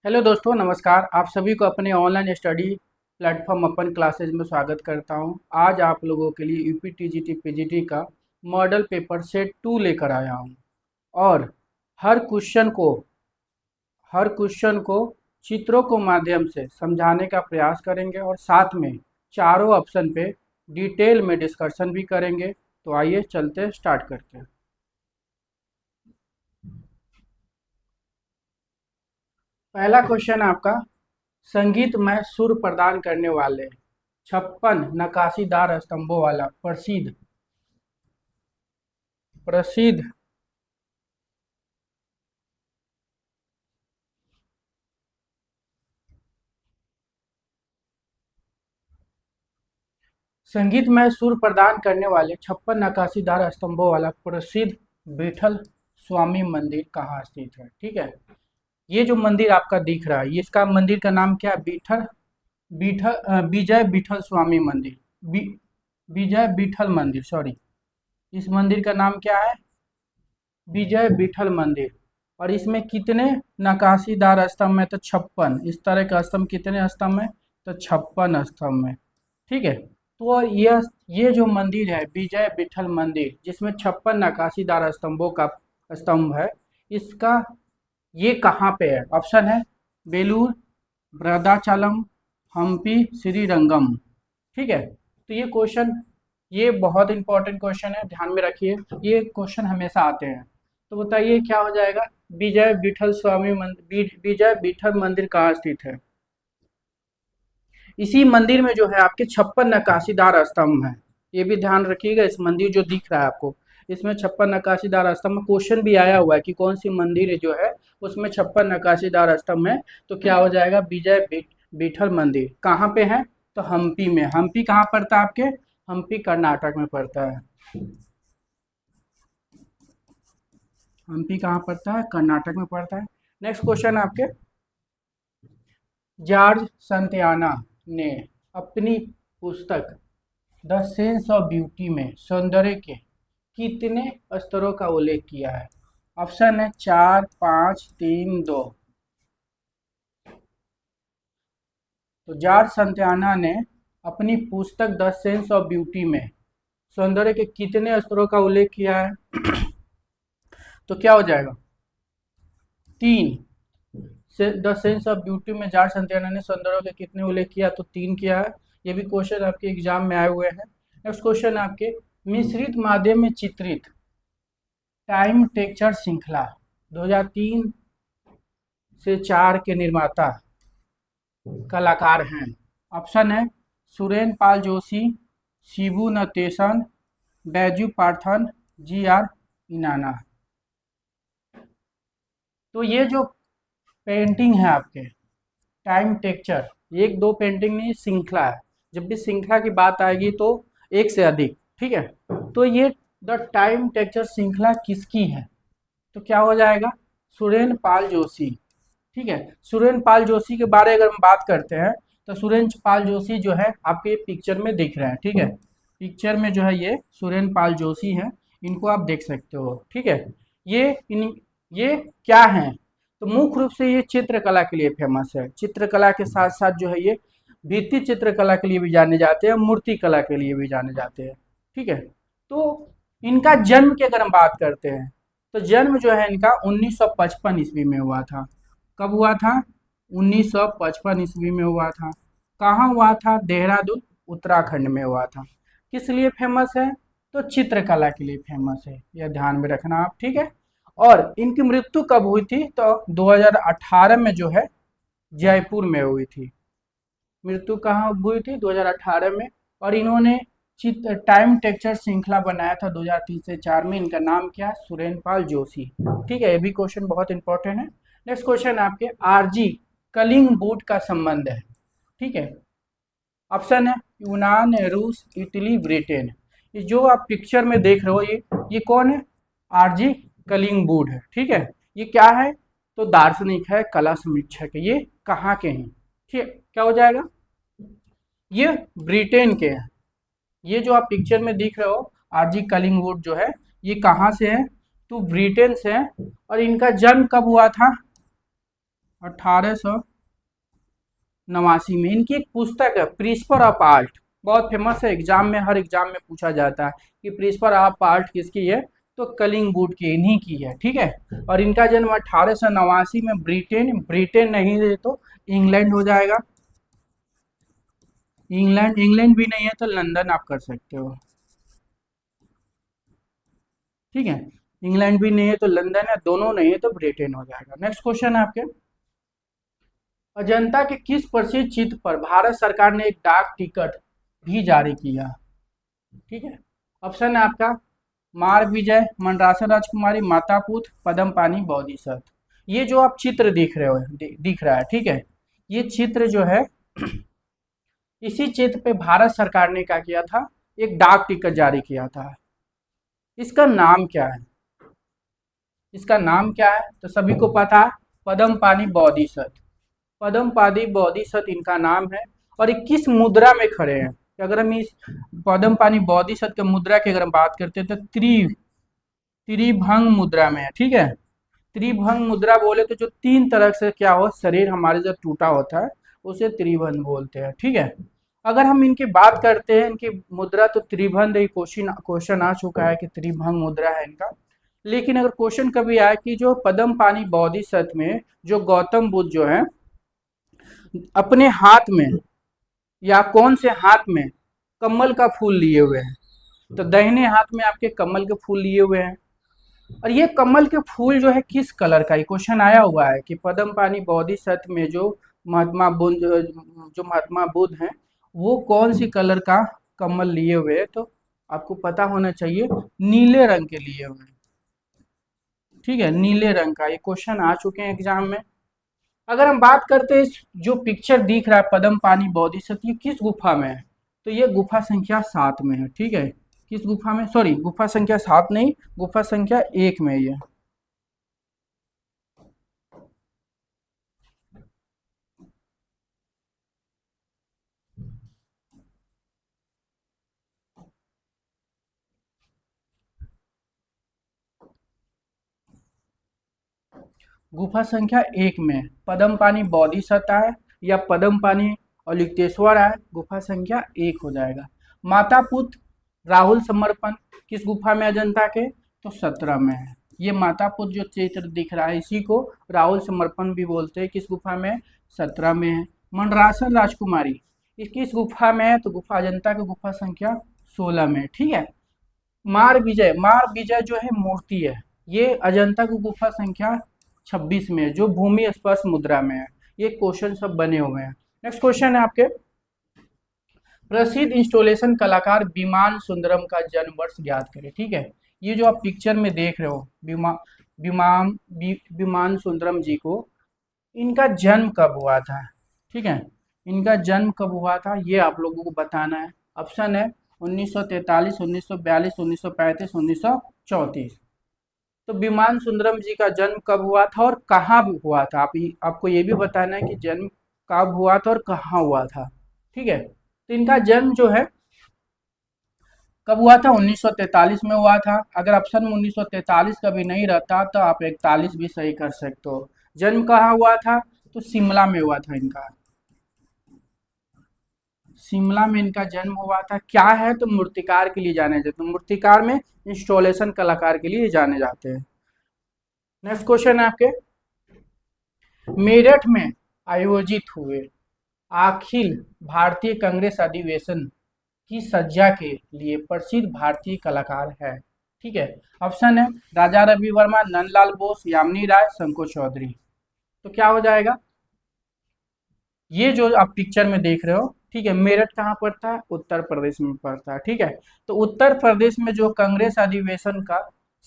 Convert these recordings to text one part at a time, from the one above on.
Hello दोस्तों, नमस्कार। आप सभी को अपने ऑनलाइन स्टडी प्लेटफॉर्म अपन क्लासेज में स्वागत करता हूं। आज आप लोगों के लिए यूपी टीजीटी पीजीटी का मॉडल पेपर सेट 2 लेकर आया हूं और हर क्वेश्चन को हर क्वेश्चन को चित्रों के माध्यम से समझाने का प्रयास करेंगे और साथ में चारों ऑप्शन पे डिटेल में डिस्कशन भी करेंगे। तो आइए चलते स्टार्ट करते हैं। पहला क्वेश्चन आपका, संगीत में सुर प्रदान करने वाले 56 नक्काशीदार स्तंभों वाला प्रसिद्ध प्रसिद्ध संगीत में सुर प्रदान करने वाले 56 नक्काशीदार स्तंभों वाला प्रसिद्ध विठल स्वामी मंदिर कहाँ स्थित है? ठीक है, ये जो मंदिर आपका दिख रहा है, ये इसका मंदिर का नाम क्या है? विजय विठल स्वामी मंदिर, विजय विठल मंदिर, सॉरी। इस मंदिर का नाम क्या है? विजय विठल मंदिर। और इसमें कितने नक्काशीदार स्तंभ में? तो 56। इस तरह का स्तंभ कितने स्तंभ में? तो 56 स्तंभ में। ठीक है, तो ये जो मंदिर है विजय विठल मंदिर, जिसमें 56 नक्काशीदार स्तंभों का स्तंभ है, इसका ये कहाँ पे है? ऑप्शन है बेलूर, भद्राचलम, हम्पी, श्रीरंगम। ठीक है, तो ये बहुत इंपॉर्टेंट क्वेश्चन है, ध्यान में रखिए। ये क्वेश्चन हमेशा आते हैं। तो बताइए क्या हो जाएगा? विजय विठल मंदिर कहाँ स्थित है? इसी मंदिर में जो है आपके 56 नक्काशीदार स्तंभ हैं। ये भी ध्यान रखिएगा। इस मंदिर जो दिख रहा है आपको, इसमें 56 नक्काशीदार स्तंभ, क्वेश्चन भी आया हुआ है कि कौन सी मंदिर है जो है उसमें 56 नक्काशीदार स्तंभ है। तो क्या हो जाएगा? विठल मंदिर। कहाँ पे है? तो हम्पी में। हम्पी कहाँ पड़ता है आपके? हम्पी कर्नाटक में पड़ता है। हम्पी कहाँ पड़ता है? कर्नाटक में पड़ता है। नेक्स्ट क्वेश्चन आपके, जॉर्ज संतियाना ने अपनी पुस्तक द सेंस ऑफ ब्यूटी में सौंदर्य के कितने स्तरों का उल्लेख किया है? ऑप्शन है 4, 5, 3, 2। तो जॉर्ज संतियाना ने अपनी पुस्तक द सेंस ऑफ ब्यूटी में सौंदर्य के कितने स्तरों का उल्लेख किया है? तो क्या हो जाएगा? 3। द सेंस ऑफ ब्यूटी में जॉर्ज संतियाना ने सौंदर्य के कितने उल्लेख किया? तो 3 किया है। ये भी क्वेश्चन आपके एग्जाम में आए हुए हैं। नेक्स्ट क्वेश्चन आपके, मिश्रित माध्यम में चित्रित टाइम टेक्चर श्रृंखला 2003 से 4 के निर्माता कलाकार हैं। ऑप्शन है सुरेन पाल जोशी, शिबू नटेशन, बैजू पार्थन, GR इनाना। तो ये जो पेंटिंग है आपके टाइम टेक्चर, एक दो पेंटिंग नहीं, श्रृंखला है। जब भी श्रृंखला की बात आएगी तो एक से अधिक। ठीक है, तो ये द टाइम टेक्चर श्रृंखला किसकी है? तो क्या हो जाएगा? सुरेन पाल जोशी। ठीक है, सुरेन पाल जोशी के बारे अगर हम बात करते हैं तो सुरेन पाल जोशी जो है आपके पिक्चर में दिख रहे हैं। ठीक है, पिक्चर में जो है ये सुरेन पाल जोशी हैं, इनको आप देख सकते हो। ठीक है, ये क्या हैं? तो मुख्य रूप से ये चित्रकला के लिए फेमस है। चित्रकला के साथ साथ जो है ये भित्ति चित्रकला के लिए भी जाने जाते हैं, मूर्ति कला के लिए भी जाने जाते हैं। ठीक है, तो इनका जन्म की अगर हम बात करते हैं तो जन्म जो है इनका 1955 ईस्वी में हुआ था। कब हुआ था? 1955 ईस्वी में हुआ था। कहाँ हुआ था? देहरादून, उत्तराखंड में हुआ था। किस लिए फेमस है? तो चित्रकला के लिए फेमस है, यह ध्यान में रखना आप। ठीक है, और इनकी मृत्यु कब हुई थी? तो 2018 में जो है जयपुर में हुई थी। मृत्यु कहाँ हुई थी? 2018 में। और इन्होंने चित्र टाइम टेक्चर श्रृंखला बनाया था 2003 से 4 में। इनका नाम क्या है? सुरेन पाल जोशी। ठीक है, ये भी क्वेश्चन बहुत इंपॉर्टेंट है। नेक्स्ट क्वेश्चन आपके, आरजी कलिंग बूट का संबंध है। ठीक है, ऑप्शन है यूनान, रूस, इटली, ब्रिटेन। ये जो आप पिक्चर में देख रहे हो ये कौन है? आरजी कलिंग बूट है। ठीक है, ये क्या है? तो दार्शनिक है, कला समीक्षक है। ये कहाँ के हैं? ठीक, क्या हो जाएगा? ये ब्रिटेन के हैं। ये जो आप पिक्चर में दिख रहे हो आरजी कलिंगवुड जो है, ये कहाँ से है? तो ब्रिटेन से है। और इनका जन्म कब हुआ था? 1889 में। इनकी एक पुस्तक है प्रिंसिपल ऑफ आर्ट, बहुत फेमस है, एग्जाम में, हर एग्जाम में पूछा जाता है कि प्रिंसिपल ऑफ आर्ट किसकी है, तो कलिंगवुड की, इन्हीं की है, ठीक है। और इनका जन्म 1889 में ब्रिटेन, ब्रिटेन नहीं है तो इंग्लैंड हो जाएगा, इंग्लैंड, इंग्लैंड भी नहीं है तो लंदन आप कर सकते हो, ठीक है। इंग्लैंड भी नहीं है तो लंदन है, दोनों नहीं है तो ब्रिटेन हो जाएगा। नेक्स्ट क्वेश्चन है आपके, अजंता के किस प्रसिद्ध चित्र पर भारत सरकार ने एक डाक टिकट भी जारी किया, ठीक है। ऑप्शन है आपका मार विजय, मंडरासर राजकुमारी, माता पुत्र, पद्म पानी, बोधिसत्व। ये जो आप चित्र दिख रहे हो, दिख रहा है, ठीक है, ये चित्र जो है इसी चित्र पे भारत सरकार ने क्या किया था, एक डाक टिकट जारी किया था। इसका नाम क्या है, इसका नाम क्या है, तो सभी को पता है, पद्म पानी बोधिसत्व, पद्म पानी बोधिसत्व इनका नाम है। और ये किस मुद्रा में खड़े हैं, अगर हम इस पद्म पानी बोधिसत्व के मुद्रा की अगर हम बात करते हैं तो त्रिभंग मुद्रा में है, ठीक है। त्रिभंग मुद्रा बोले तो जो तीन तरह से क्या हो, शरीर हमारे जो टूटा होता है उसे त्रिभंग बोलते हैं, ठीक है। अगर हम इनकी बात करते हैं, इनकी मुद्रा, तो त्रिभंग क्वेश्चन आ चुका है कि त्रिभंग मुद्रा है इनका। लेकिन अगर क्वेश्चन कभी आए कि जो पद्म पानी बोधिसत्व में जो गौतम बुद्ध जो है अपने हाथ में या कौन से हाथ में कमल का फूल लिए हुए हैं, तो दाहिने हाथ में आपके कमल के फूल लिए हुए हैं। और ये कमल के फूल जो है किस कलर का, ये क्वेश्चन आया हुआ है कि पद्म पानी बोधिसत्व में जो महात्मा बुद्ध हैं वो कौन सी कलर का कमल लिए हुए हैं, तो आपको पता होना चाहिए नीले रंग के लिए हुए हैं, ठीक है, नीले रंग का। ये क्वेश्चन आ चुके हैं एग्जाम में। अगर हम बात करते हैं जो पिक्चर दिख रहा है पद्म पानी बोधिसत्व, ये किस गुफा में है, तो ये गुफा संख्या 7 में है, ठीक है। किस गुफा में, सॉरी गुफा संख्या 7 नहीं, गुफा संख्या 1 में ये। गुफा संख्या 1 में पद्म पानी बोधिसत्व है या पद्म पानी अलिप्तेश्वर है, गुफा संख्या 1 हो जाएगा। माता पुत्र राहुल समर्पण किस गुफा में, अजंता के, तो 17 में है। ये माता पुत्र जो चित्र दिख रहा है इसी को राहुल समर्पण भी बोलते हैं, किस गुफा में, 17 में है। मंडरासर राजकुमारी ये किस गुफा में है, तो गुफा अजंता की गुफा संख्या 16 में, ठीक है। मार विजय जो है मूर्ति है, ये अजंता की गुफा संख्या 26 में है, जो भूमि स्पर्श मुद्रा में है। ये क्वेश्चन सब बने हुए हैं। नेक्स्ट क्वेश्चन है आपके, प्रसिद्ध इंस्टॉलेशन कलाकार विमान सुंदरम का जन्म वर्ष ज्ञात करें, ठीक है। ये जो आप पिक्चर में देख रहे हो विमान सुंदरम जी को, इनका जन्म कब हुआ था, ठीक है, इनका जन्म कब हुआ था ये आप लोगों को बताना है। ऑप्शन है 1943, 1942, 1935, 1934। तो विमान सुंदरम जी का जन्म कब हुआ था और कहाँ हुआ था, आपको ये भी बताना है कि जन्म कब हुआ था और कहाँ हुआ था, ठीक है। तो इनका जन्म जो है कब हुआ था, 1943 में हुआ था। अगर ऑप्शन में 1943 का भी नहीं रहता तो आप 41 भी सही कर सकते हो। जन्म कहाँ हुआ था, तो शिमला में हुआ था इनका, शिमला में इनका जन्म हुआ था। क्या है, तो मूर्तिकार के लिए जाने जाते हैं, मूर्तिकार में इंस्टॉलेशन कलाकार के लिए जाने जाते हैं। नेक्स्ट क्वेश्चन है आपके, मेरठ में आयोजित हुए अखिल भारतीय कांग्रेस अधिवेशन की सज्जा के लिए प्रसिद्ध भारतीय कलाकार है, ठीक है। ऑप्शन है राजा रवि वर्मा, नंदलाल बोस, यामिनी राय, शंकर चौधरी। तो क्या हो जाएगा, ये जो आप पिक्चर में देख रहे हो, ठीक है, मेरठ कहाँ पड़ता है, उत्तर प्रदेश में पड़ता है, ठीक है। तो उत्तर प्रदेश में जो कांग्रेस अधिवेशन का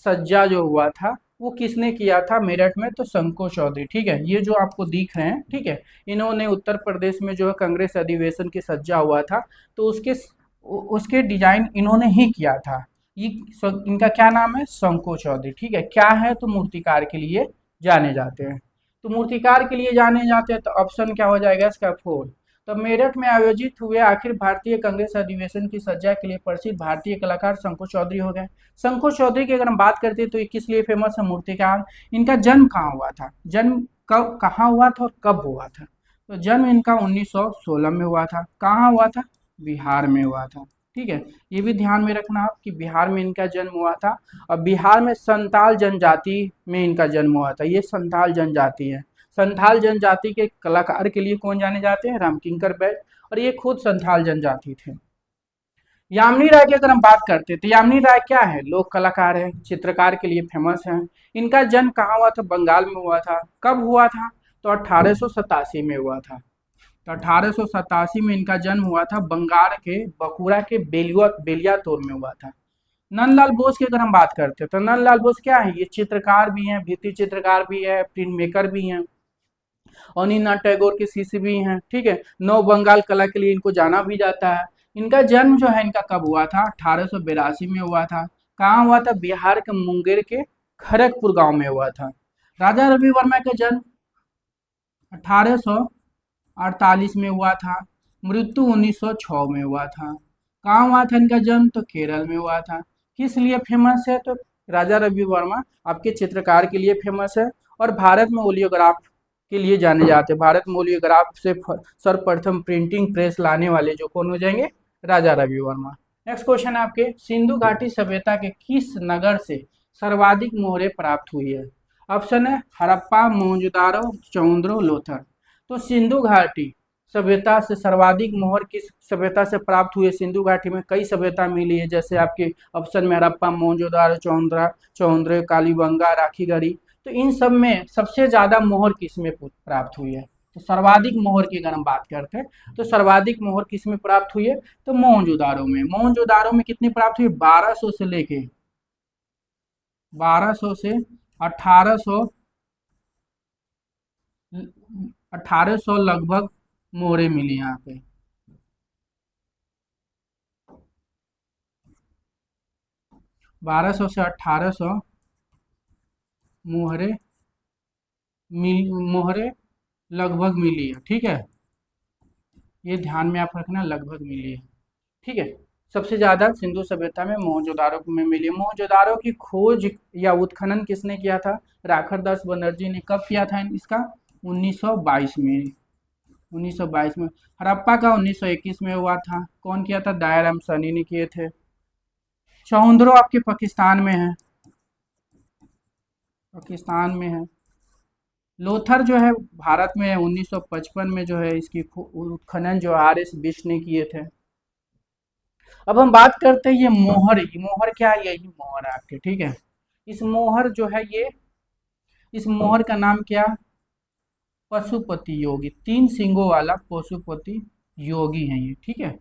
सज्जा जो हुआ था वो किसने किया था मेरठ में, तो शंकर चौधरी, ठीक है। ये जो आपको दिख रहे हैं, ठीक है, इन्होंने उत्तर प्रदेश में जो है कांग्रेस अधिवेशन की सज्जा हुआ था तो उसके डिजाइन इन्होंने ही किया था। ये इनका क्या नाम है, शंकर चौधरी, ठीक है। क्या है, तो मूर्तिकार के लिए जाने जाते हैं। तो मूर्तिकार के लिए जाने जाते हैं तो ऑप्शन क्या हो जाएगा इसका 4। तो मेरठ में आयोजित हुए आखिर भारतीय कांग्रेस अधिवेशन की सज्जा के लिए प्रसिद्ध भारतीय कलाकार शंकर चौधरी हो गए। शंकर चौधरी की अगर हम बात करते हैं तो ये किस लिए फेमस है, मूर्तिकार। इनका जन्म कहाँ हुआ था, जन्म कब कहाँ हुआ था और कब हुआ था। तो जन्म इनका 1916 में हुआ था। कहाँ हुआ था? बिहार में हुआ था। ठीक है, ये भी ध्यान में रखना आप कि बिहार में इनका जन्म हुआ था। और बिहार में संताल जनजाति में इनका जन्म हुआ था। ये संताल जनजाति है। संथाल जनजाति के कलाकार के लिए कौन जाने जाते हैं? रामकिंकर बैस। और ये खुद संथाल जनजाति थे। यामिनी राय की अगर हम बात करते हैं तो यामिनी राय क्या है? लोक कलाकार है, चित्रकार के लिए फेमस है। इनका जन्म कहाँ हुआ था? बंगाल में हुआ था। कब हुआ था? तो 1887 में हुआ था। तो 1887 में इनका जन्म हुआ था। बंगाल के बकुड़ा के बेलियातोर में हुआ था। नंदलाल बोस की अगर हम बात करते हैं तो नंदलाल बोस क्या है? ये चित्रकार भी हैं, भित्ति चित्रकार भी है, प्रिंट मेकर भी हैं, अनिनाथ टैगोर के शिष्य भी हैं। ठीक है, नव बंगाल कला के लिए इनको जाना भी जाता है। इनका जन्म जो है इनका कब हुआ था? 1882 में हुआ था। कहाँ हुआ था? बिहार के मुंगेर के खड़गपुर गांव में हुआ था। राजा रवि वर्मा का जन्म 1848 में हुआ था। मृत्यु 1906 में हुआ था। कहाँ हुआ था इनका जन्म? तो केरल में हुआ था। किस लिए फेमस है? तो राजा रवि वर्मा आपके चित्रकार के लिए फेमस है। और भारत में ओलियोग्राफ के लिए जाने जाते हैं। भारत में ओलियोग्राफ से सर्वप्रथम प्रिंटिंग प्रेस लाने वाले जो कौन हो जाएंगे? राजा रवि वर्मा। नेक्स्ट क्वेश्चन है आपके, सिंधु घाटी सभ्यता के किस नगर से सर्वाधिक मोहरें प्राप्त हुई है? ऑप्शन है हड़प्पा, मोहनजोदारो, चौंद्रो, लोथर। तो सिंधु घाटी सभ्यता से सर्वाधिक मोहर किस सभ्यता से प्राप्त हुई है? सिंधु घाटी में कई सभ्यता मिली है, जैसे आपके ऑप्शन में हड़प्पा, मोहनजोदारो, चौंद्र, कालीबंगा, राखीगढ़ी। तो इन सब में सबसे ज्यादा मोहर किस में प्राप्त हुई है? तो सर्वाधिक मोहर की अगर हम बात करते हैं तो सर्वाधिक मोहर किस में प्राप्त हुई है? तो मोहनजोदारो में। मोहनजोदारो में कितनी प्राप्त हुई? 1200 से लेके 1200 से 1800 1800 लगभग मोहरें मिली यहाँ पे। 1200 से 1800 मोहरे मोहरे लगभग मिली है। ठीक है, ये ध्यान में आप रखना, लगभग मिली है। ठीक है, सबसे ज्यादा सिंधु सभ्यता में मोहनजोदारो में मिली है। मोहनजोदारो की खोज या उत्खनन किसने किया था? राखरदास बनर्जी ने। कब किया था इसका? 1922 में। 1922 में। हड़प्पा का 1921 में हुआ था। कौन किया था? दयाराम सनी ने किए थे। चौंद्रो आपके पाकिस्तान में है। पाकिस्तान में है। लोथर जो है भारत में है। 1955 में जो है इसकी उत्खनन जो RS बिष्ट ने किए थे। अब हम बात करते हैं ये मोहर। ये मोहर क्या है? यही मोहर है आपके। ठीक है, इस मोहर जो है ये, इस मोहर का नाम क्या? पशुपति योगी। 3 सींगों वाला पशुपति योगी है ये। ठीक है,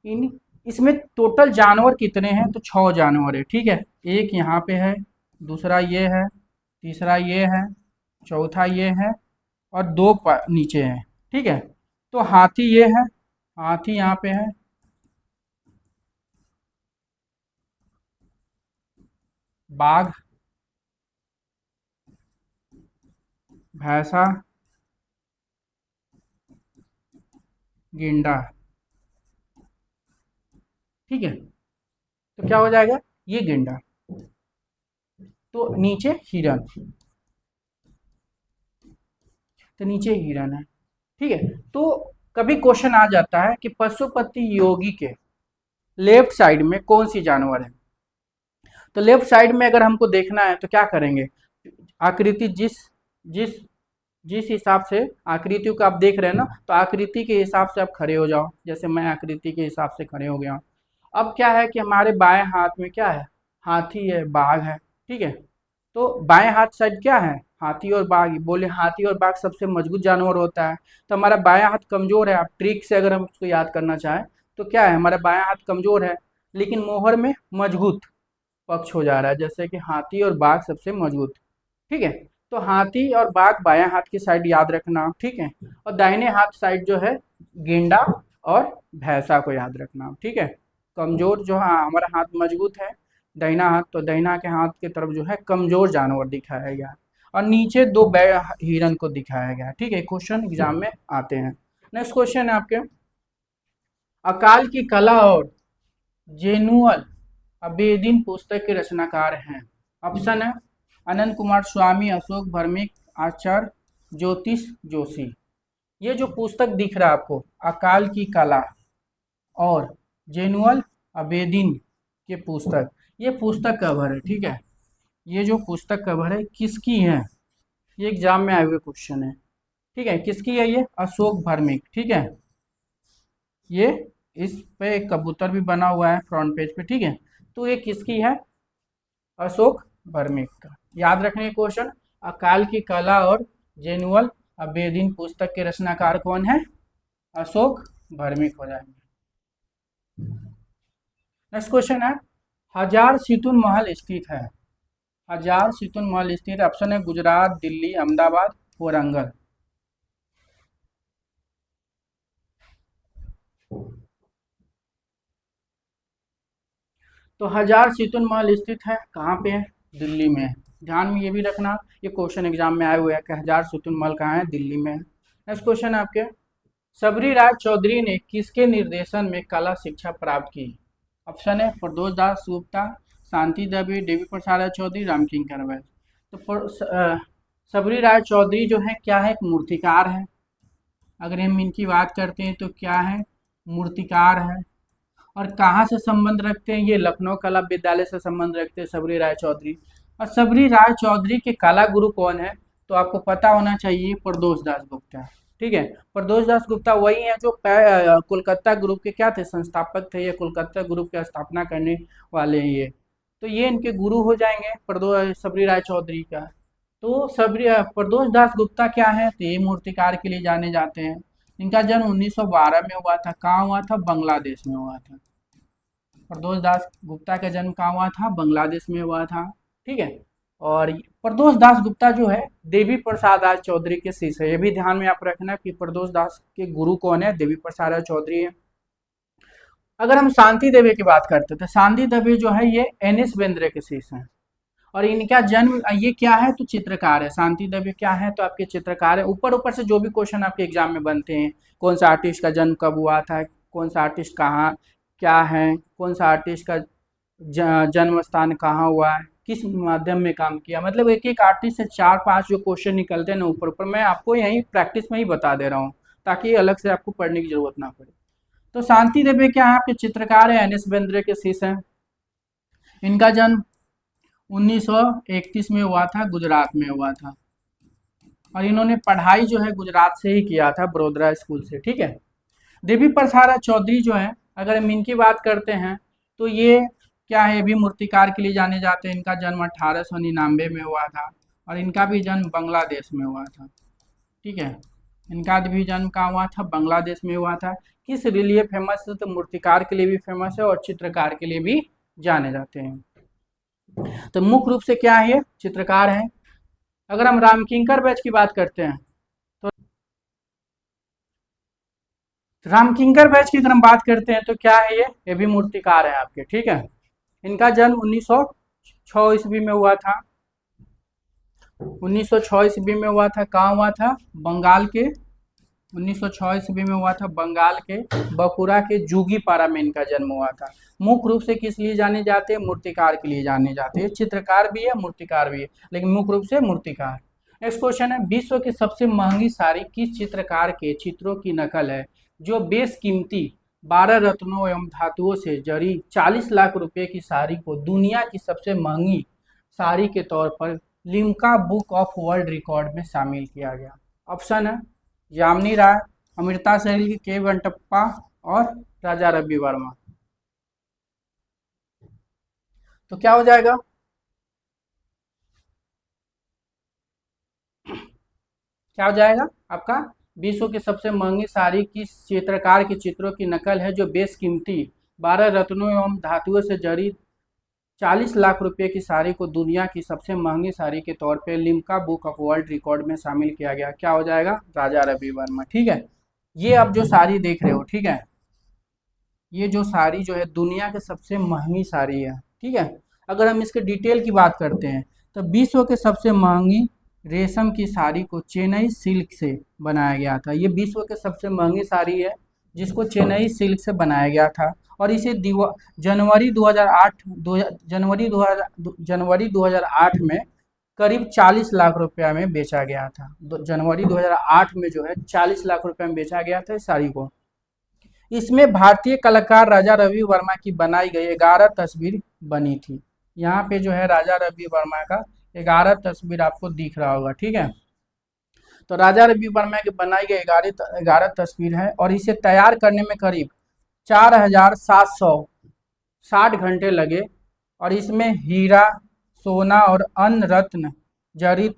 इन इसमें टोटल जानवर कितने हैं? तो 6 जानवर है। ठीक है, एक यहाँ पे है, दूसरा ये है, तीसरा ये है, चौथा ये है, और 2 नीचे हैं। ठीक है, तो हाथी ये है, हाथी यहाँ पे है, बाघ, भैंसा, गेंडा। ठीक है, तो क्या हो जाएगा? ये गेंडा। तो नीचे हिरन, तो नीचे हिरन है। ठीक है, तो कभी क्वेश्चन आ जाता है कि पशुपति योगी के लेफ्ट साइड में कौन सी जानवर है? तो लेफ्ट साइड में अगर हमको देखना है तो क्या करेंगे? आकृति जिस जिस जिस हिसाब से आकृतियों को आप देख रहे हैं ना, तो आकृति के हिसाब से आप खड़े हो जाओ। जैसे मैं आकृति के हिसाब से खड़े हो गया। अब क्या है कि हमारे बाएं हाथ में क्या है? हाथी है, बाघ है। ठीक है, तो बाएं हाथ साइड क्या है? हाथी और बाघ। बोले हाथी और बाघ सबसे मजबूत जानवर होता है, तो हमारा बायां हाथ कमजोर है। आप ट्रिक से अगर हम उसको याद करना चाहें तो क्या है? हमारा बायां हाथ कमजोर है, लेकिन मोहर में मजबूत पक्ष हो जा रहा है, जैसे कि हाथी और बाघ सबसे मजबूत। ठीक है, तो हाथी और बाघ बायां हाथ की साइड याद रखना। ठीक है, और दाहिने हाथ साइड जो है गेंडा और भैंसा को याद रखना। ठीक है, कमजोर जो, हाँ हमारा हाथ मजबूत है दाहिना हाथ, तो दाहिना के हाथ की तरफ जो है कमजोर जानवर दिखाया गया है। और नीचे 2 हिरन को दिखाया गया है। ठीक है, क्वेश्चन एग्जाम में आते हैं। नेक्स्ट क्वेश्चन है आपके, अकाल की कला और जेनुअल अबेदीन पुस्तक के रचनाकार हैं। ऑप्शन है अनंत कुमार स्वामी, अशोक भर्मिक, आचार्य ज्योतिष जोशी। ये जो पुस्तक दिख रहा है आपको, अकाल की कला और जेनुअल अबेदिन के पुस्तक, ये पुस्तक कवर है, ठीक है। ये जो पुस्तक कवर है किसकी है, ये एग्जाम में आए हुए क्वेश्चन है, ठीक है। किसकी है ये, अशोक भर्मिक, ठीक है। ये इस पे एक कबूतर भी बना हुआ है फ्रंट पेज पे, ठीक है। तो ये किसकी है, अशोक भर्मिक का। याद रखने क्वेश्चन, अकाल की कला और जेनुअल अबेदिन पुस्तक के रचनाकार कौन है, अशोक भर्मिक हो जाएंगे। नेक्स्ट क्वेश्चन है, हजार सितुन महल स्थित है। हजार सितुन महल स्थित, ऑप्शन है गुजरात, दिल्ली, अहमदाबाद, वारंगल। तो हजार सितुन महल स्थित है कहाँ पे है, दिल्ली में है। ध्यान में ये भी रखना, ये क्वेश्चन एग्जाम में आए हुए हैं कि हजार सितुन महल कहाँ है, दिल्ली में है। नेक्स्ट क्वेश्चन है आपके, सबरी राय चौधरी ने किसके निर्देशन में कला शिक्षा प्राप्त की। ऑप्शन है प्रदोष दास गुप्ता, शांति देवी, देवी प्रसाद राय चौधरी, रामकिंकर वैद्य। तो सबरी राय चौधरी जो है क्या है, एक मूर्तिकार है। अगर हम इनकी बात करते हैं तो क्या है, मूर्तिकार है। और कहाँ से संबंध रखते हैं, ये लखनऊ कला विद्यालय से संबंध रखते हैं सबरी राय चौधरी। और सबरी राय चौधरी के कला गुरु कौन है, तो आपको पता होना चाहिए प्रदोष दास गुप्ता, ठीक है। प्रदोष दास गुप्ता वही है जो कोलकाता ग्रुप के क्या थे, संस्थापक थे, ये कोलकाता ग्रुप की स्थापना करने वाले हैं ये। तो ये इनके गुरु हो जाएंगे प्रदोष सबरी राय चौधरी का। तो सबरी प्रदोष दास गुप्ता क्या है, तो ये मूर्तिकार के लिए जाने जाते हैं। इनका जन्म 1912 में हुआ था, कहाँ हुआ था, बांग्लादेश में हुआ था। प्रदोष दास गुप्ता का जन्म कहाँ हुआ था, बांग्लादेश में हुआ था, ठीक है। और प्रदोष दास गुप्ता जो है देवी प्रसाद राय चौधरी के शिष्य है। ये भी ध्यान में आप रखना कि प्रदोष दास के गुरु कौन है, देवी प्रसाद राय चौधरी है। अगर हम शांति देवी की बात करते तो शांति देवी जो है ये एन.एस. बेंद्रे के शिष्य हैं। और इनका जन्म, ये क्या है, तो चित्रकार है। शांति देवी क्या है, तो आपके चित्रकार है। ऊपर ऊपर से जो भी क्वेश्चन आपके एग्जाम में बनते हैं, कौन सा आर्टिस्ट का जन्म कब हुआ था, कौन सा आर्टिस्ट कहाँ क्या है, कौन सा आर्टिस्ट का जन्म स्थान कहाँ हुआ है, किस माध्यम में काम किया, मतलब एक एक आर्टिस्ट से 4-5 जो क्वेश्चन निकलते हैं ना ऊपर ऊपर, मैं आपको यहीं प्रैक्टिस में ही बता दे रहा हूँ ताकि अलग से आपको पढ़ने की जरूरत ना पड़े। तो शांति देवी क्या है, आपके चित्रकार है, एन.एस. बेंद्रे के शिष्य हैं। इनका जन्म 1931 में हुआ था, गुजरात में हुआ था। और इन्होंने पढ़ाई जो है गुजरात से ही किया था, बड़ोदरा स्कूल से, ठीक है। देवी प्रसाद चौधरी जो है, अगर हम इनकी बात करते हैं तो ये क्या है, भी मूर्तिकार के लिए जाने जाते हैं। इनका जन्म 1899 में हुआ था और इनका भी जन्म बांग्लादेश में हुआ था, ठीक है। इनका भी जन्म कहाँ हुआ था, बांग्लादेश में हुआ था। किस लिए फेमस है, तो मूर्तिकार के लिए भी फेमस है और चित्रकार के लिए भी जाने जाते हैं। तो मुख्य रूप से क्या है, ये चित्रकार है। अगर हम रामकिंकर बैच की बात करते हैं तो रामकिंकर बैच की अगर हम बात करते हैं तो क्या है, ये भी मूर्तिकार है आपके, ठीक है। इनका जन्म 1906 ईस्वी में हुआ था। 1906 ईस्वी में हुआ था, कहाँ हुआ था, बंगाल के, 1906 ईस्वी में हुआ था बंगाल के बकुरा के जूगीपारा में इनका जन्म हुआ था। मुख्य रूप से किस लिए जाने जाते हैं, मूर्तिकार के लिए जाने जाते हैं। चित्रकार भी है, मूर्तिकार भी है, लेकिन मुख्य रूप से मूर्तिकार। नेक्स्ट क्वेश्चन है, विश्व की सबसे महंगी साड़ी किस चित्रकार के चित्रों की नकल है, जो बेशकीमती 12 रत्नों एवं धातुओं से जड़ी 40 लाख रुपए की साड़ी को दुनिया की सबसे महंगी साड़ी के तौर पर Limca book of world record में शामिल किया गया। ऑप्शन है यामिनी राय, अमृता शेरगिल, के वेंकटप्पा और राजा रवि वर्मा। तो क्या हो जाएगा, क्या हो जाएगा आपका, विश्व की सबसे महंगी साड़ी किस चित्रकार के चित्रों की नकल है, जो बेशकीमती 12 रत्नों एवं धातुओं से जड़ी 40 लाख रुपए की साड़ी को दुनिया की सबसे महंगी साड़ी के तौर पे Limca book of world record में शामिल किया गया। क्या हो जाएगा, राजा रवि वर्मा, ठीक है। ये आप जो साड़ी देख रहे हो, ठीक है, ये जो साड़ी जो है दुनिया की सबसे महंगी साड़ी है, ठीक है। अगर हम इसके डिटेल की बात करते हैं तो विश्व के सबसे महंगी रेशम की साड़ी को चेन्नई सिल्क से बनाया गया था। ये विश्व के सबसे महंगी साड़ी है जिसको चेन्नई सिल्क से बनाया गया था। और इसे जनवरी 2008 जनवरी 2008 में करीब 40 लाख रुपया में बेचा गया था। जनवरी 2008 में जो है 40 लाख रुपया में बेचा गया था इस साड़ी को। इसमें भारतीय कलाकार राजा रवि वर्मा की बनाई गई 11 तस्वीर बनी थी। यहाँ पे जो है राजा रवि वर्मा का 11 तस्वीर आपको दिख रहा होगा, ठीक है। तो राजा रवि वर्मा की बनाई गई 11 तस्वीर है और इसे तैयार करने में करीब 4760 घंटे लगे और इसमें हीरा, सोना और अन्य रत्न जड़ित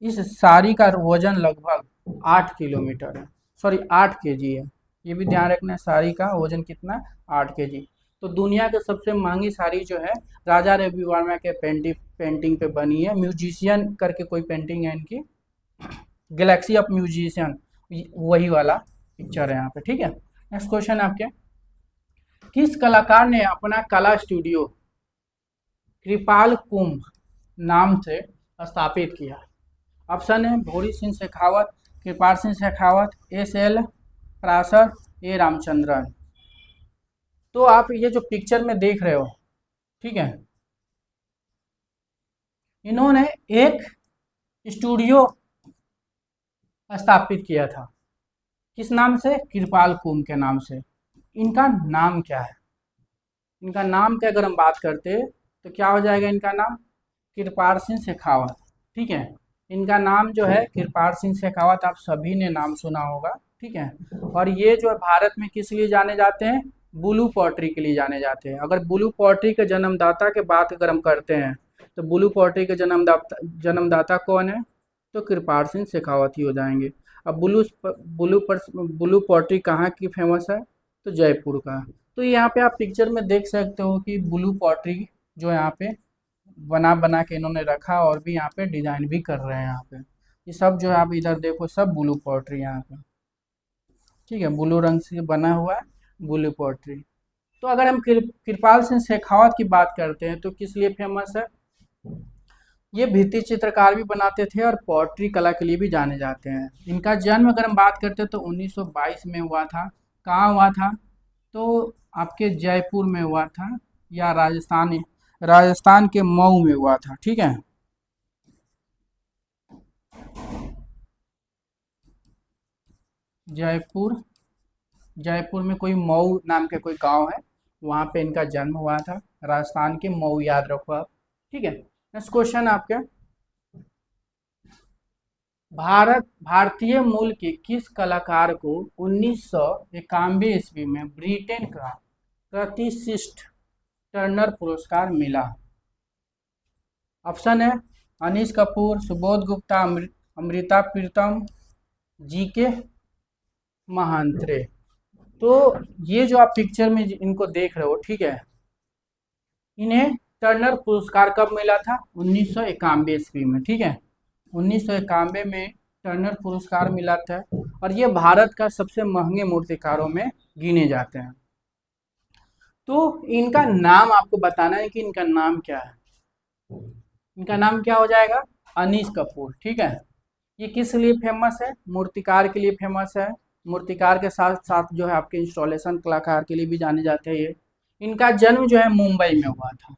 इस साड़ी का वजन लगभग 8 किलोमीटर है, सॉरी 8 केजी है। ये भी ध्यान रखना है, साड़ी का वजन कितना, 8 केजी। तो दुनिया की सबसे महंगी साड़ी जो है राजा रवि वर्मा के पेंटिंग पे बनी है। म्यूजिशियन करके कोई पेंटिंग है इनकी, गैलेक्सी ऑफ म्यूजिशियन, वही वाला पिक्चर है यहाँ पे, ठीक है। नेक्स्ट क्वेश्चन आपके, किस कलाकार ने अपना कला स्टूडियो कृपाल कुंभ नाम से स्थापित किया? ऑप्शन है भोरी सिंह शेखावत, कृपाल सिंह शेखावत, SL पराशर, A रामचंद्रन। तो आप ये जो पिक्चर में देख रहे हो, ठीक है, इन्होंने एक स्टूडियो स्थापित किया था, किस नाम से? कृपाल कुंभ के नाम से। इनका नाम क्या है? इनका नाम क्या, अगर हम बात करते तो क्या हो जाएगा इनका नाम? कृपाल सिंह शेखावत, ठीक है। इनका नाम जो है कृपाल सिंह शेखावत, आप सभी ने नाम सुना होगा, ठीक है। और ये जो है भारत में किस लिए जाने जाते हैं? ब्लू पॉटरी के लिए जाने जाते हैं। अगर ब्लू पॉटरी के जन्मदाता के बात अगर हम करते हैं तो ब्लू पॉटरी के जन्मदाता कौन है? तो कृपाल सिंह शेखावत ही हो जाएंगे। अब ब्लू पॉटरी कहाँ की फेमस है? तो जयपुर का। तो यहाँ पे आप पिक्चर में देख सकते हो कि ब्लू पॉटरी जो यहाँ पे बना के इन्होंने रखा और भी यहाँ पे डिजाइन भी कर रहे हैं। यहाँ पे ये सब जो है आप इधर देखो, सब ब्लू पॉटरी यहाँ पे, ठीक है, ब्लू रंग से बना हुआ है ब्लू पॉटरी। तो अगर हम कृपाल सिंह शेखावत की बात करते हैं तो किस लिए फेमस है? ये भित्ति चित्रकार भी बनाते थे और पॉटरी कला के लिए भी जाने जाते हैं। इनका जन्म अगर हम बात करते हैं तो 1922 में हुआ था। कहाँ हुआ था? तो आपके जयपुर में हुआ था, या राजस्थान के मऊ में हुआ था, ठीक है। जयपुर में कोई मऊ नाम के कोई गांव है, वहां पे इनका जन्म हुआ था। राजस्थान के मऊ, याद रखो आप, ठीक है। नेक्स्ट क्वेश्चन आपके, भारतीय मूल के किस कलाकार को 1991 ईस्वी में ब्रिटेन का प्रतिष्ठित टर्नर पुरस्कार मिला? ऑप्शन है अनीश कपूर, सुबोध गुप्ता, अमृता प्रीतम, GK महांत्रे। तो ये जो आप पिक्चर में इनको देख रहे हो, ठीक है, इन्हें टर्नर पुरस्कार कब मिला था? 1991 ईस्वी में, ठीक है। 1991 में टर्नर पुरस्कार मिला था और ये भारत का सबसे महंगे मूर्तिकारों में गिने जाते हैं। तो इनका नाम आपको बताना है कि इनका नाम क्या है। इनका नाम क्या हो जाएगा? अनीश कपूर, ठीक है। ये किस लिए फेमस है? मूर्तिकार के लिए फेमस है। मूर्तिकार के साथ साथ जो है आपके इंस्टॉलेशन कलाकार के लिए भी जाने जाते हैं ये। इनका जन्म जो है मुंबई में हुआ था